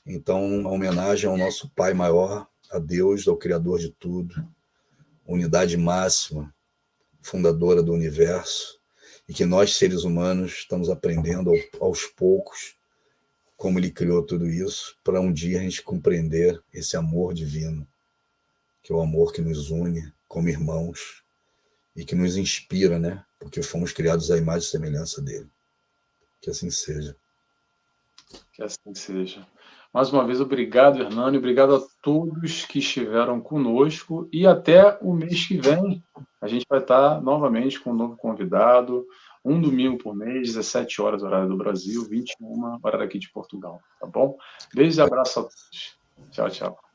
Então, a homenagem ao nosso Pai maior, a Deus, ao Criador de tudo, unidade máxima, fundadora do universo, e que nós, seres humanos, estamos aprendendo aos poucos como ele criou tudo isso, para um dia a gente compreender esse amor divino, que é o amor que nos une como irmãos e que nos inspira, né? Porque fomos criados à imagem e semelhança dele. Que assim seja. Que assim seja. Mais uma vez, obrigado, Hernani, obrigado a todos que estiveram conosco e até o mês que vem a gente vai estar novamente com um novo convidado, um domingo por mês, 17 horas, horário do Brasil, 21, horário aqui de Portugal, tá bom? Beijo e abraço a todos. Tchau, tchau.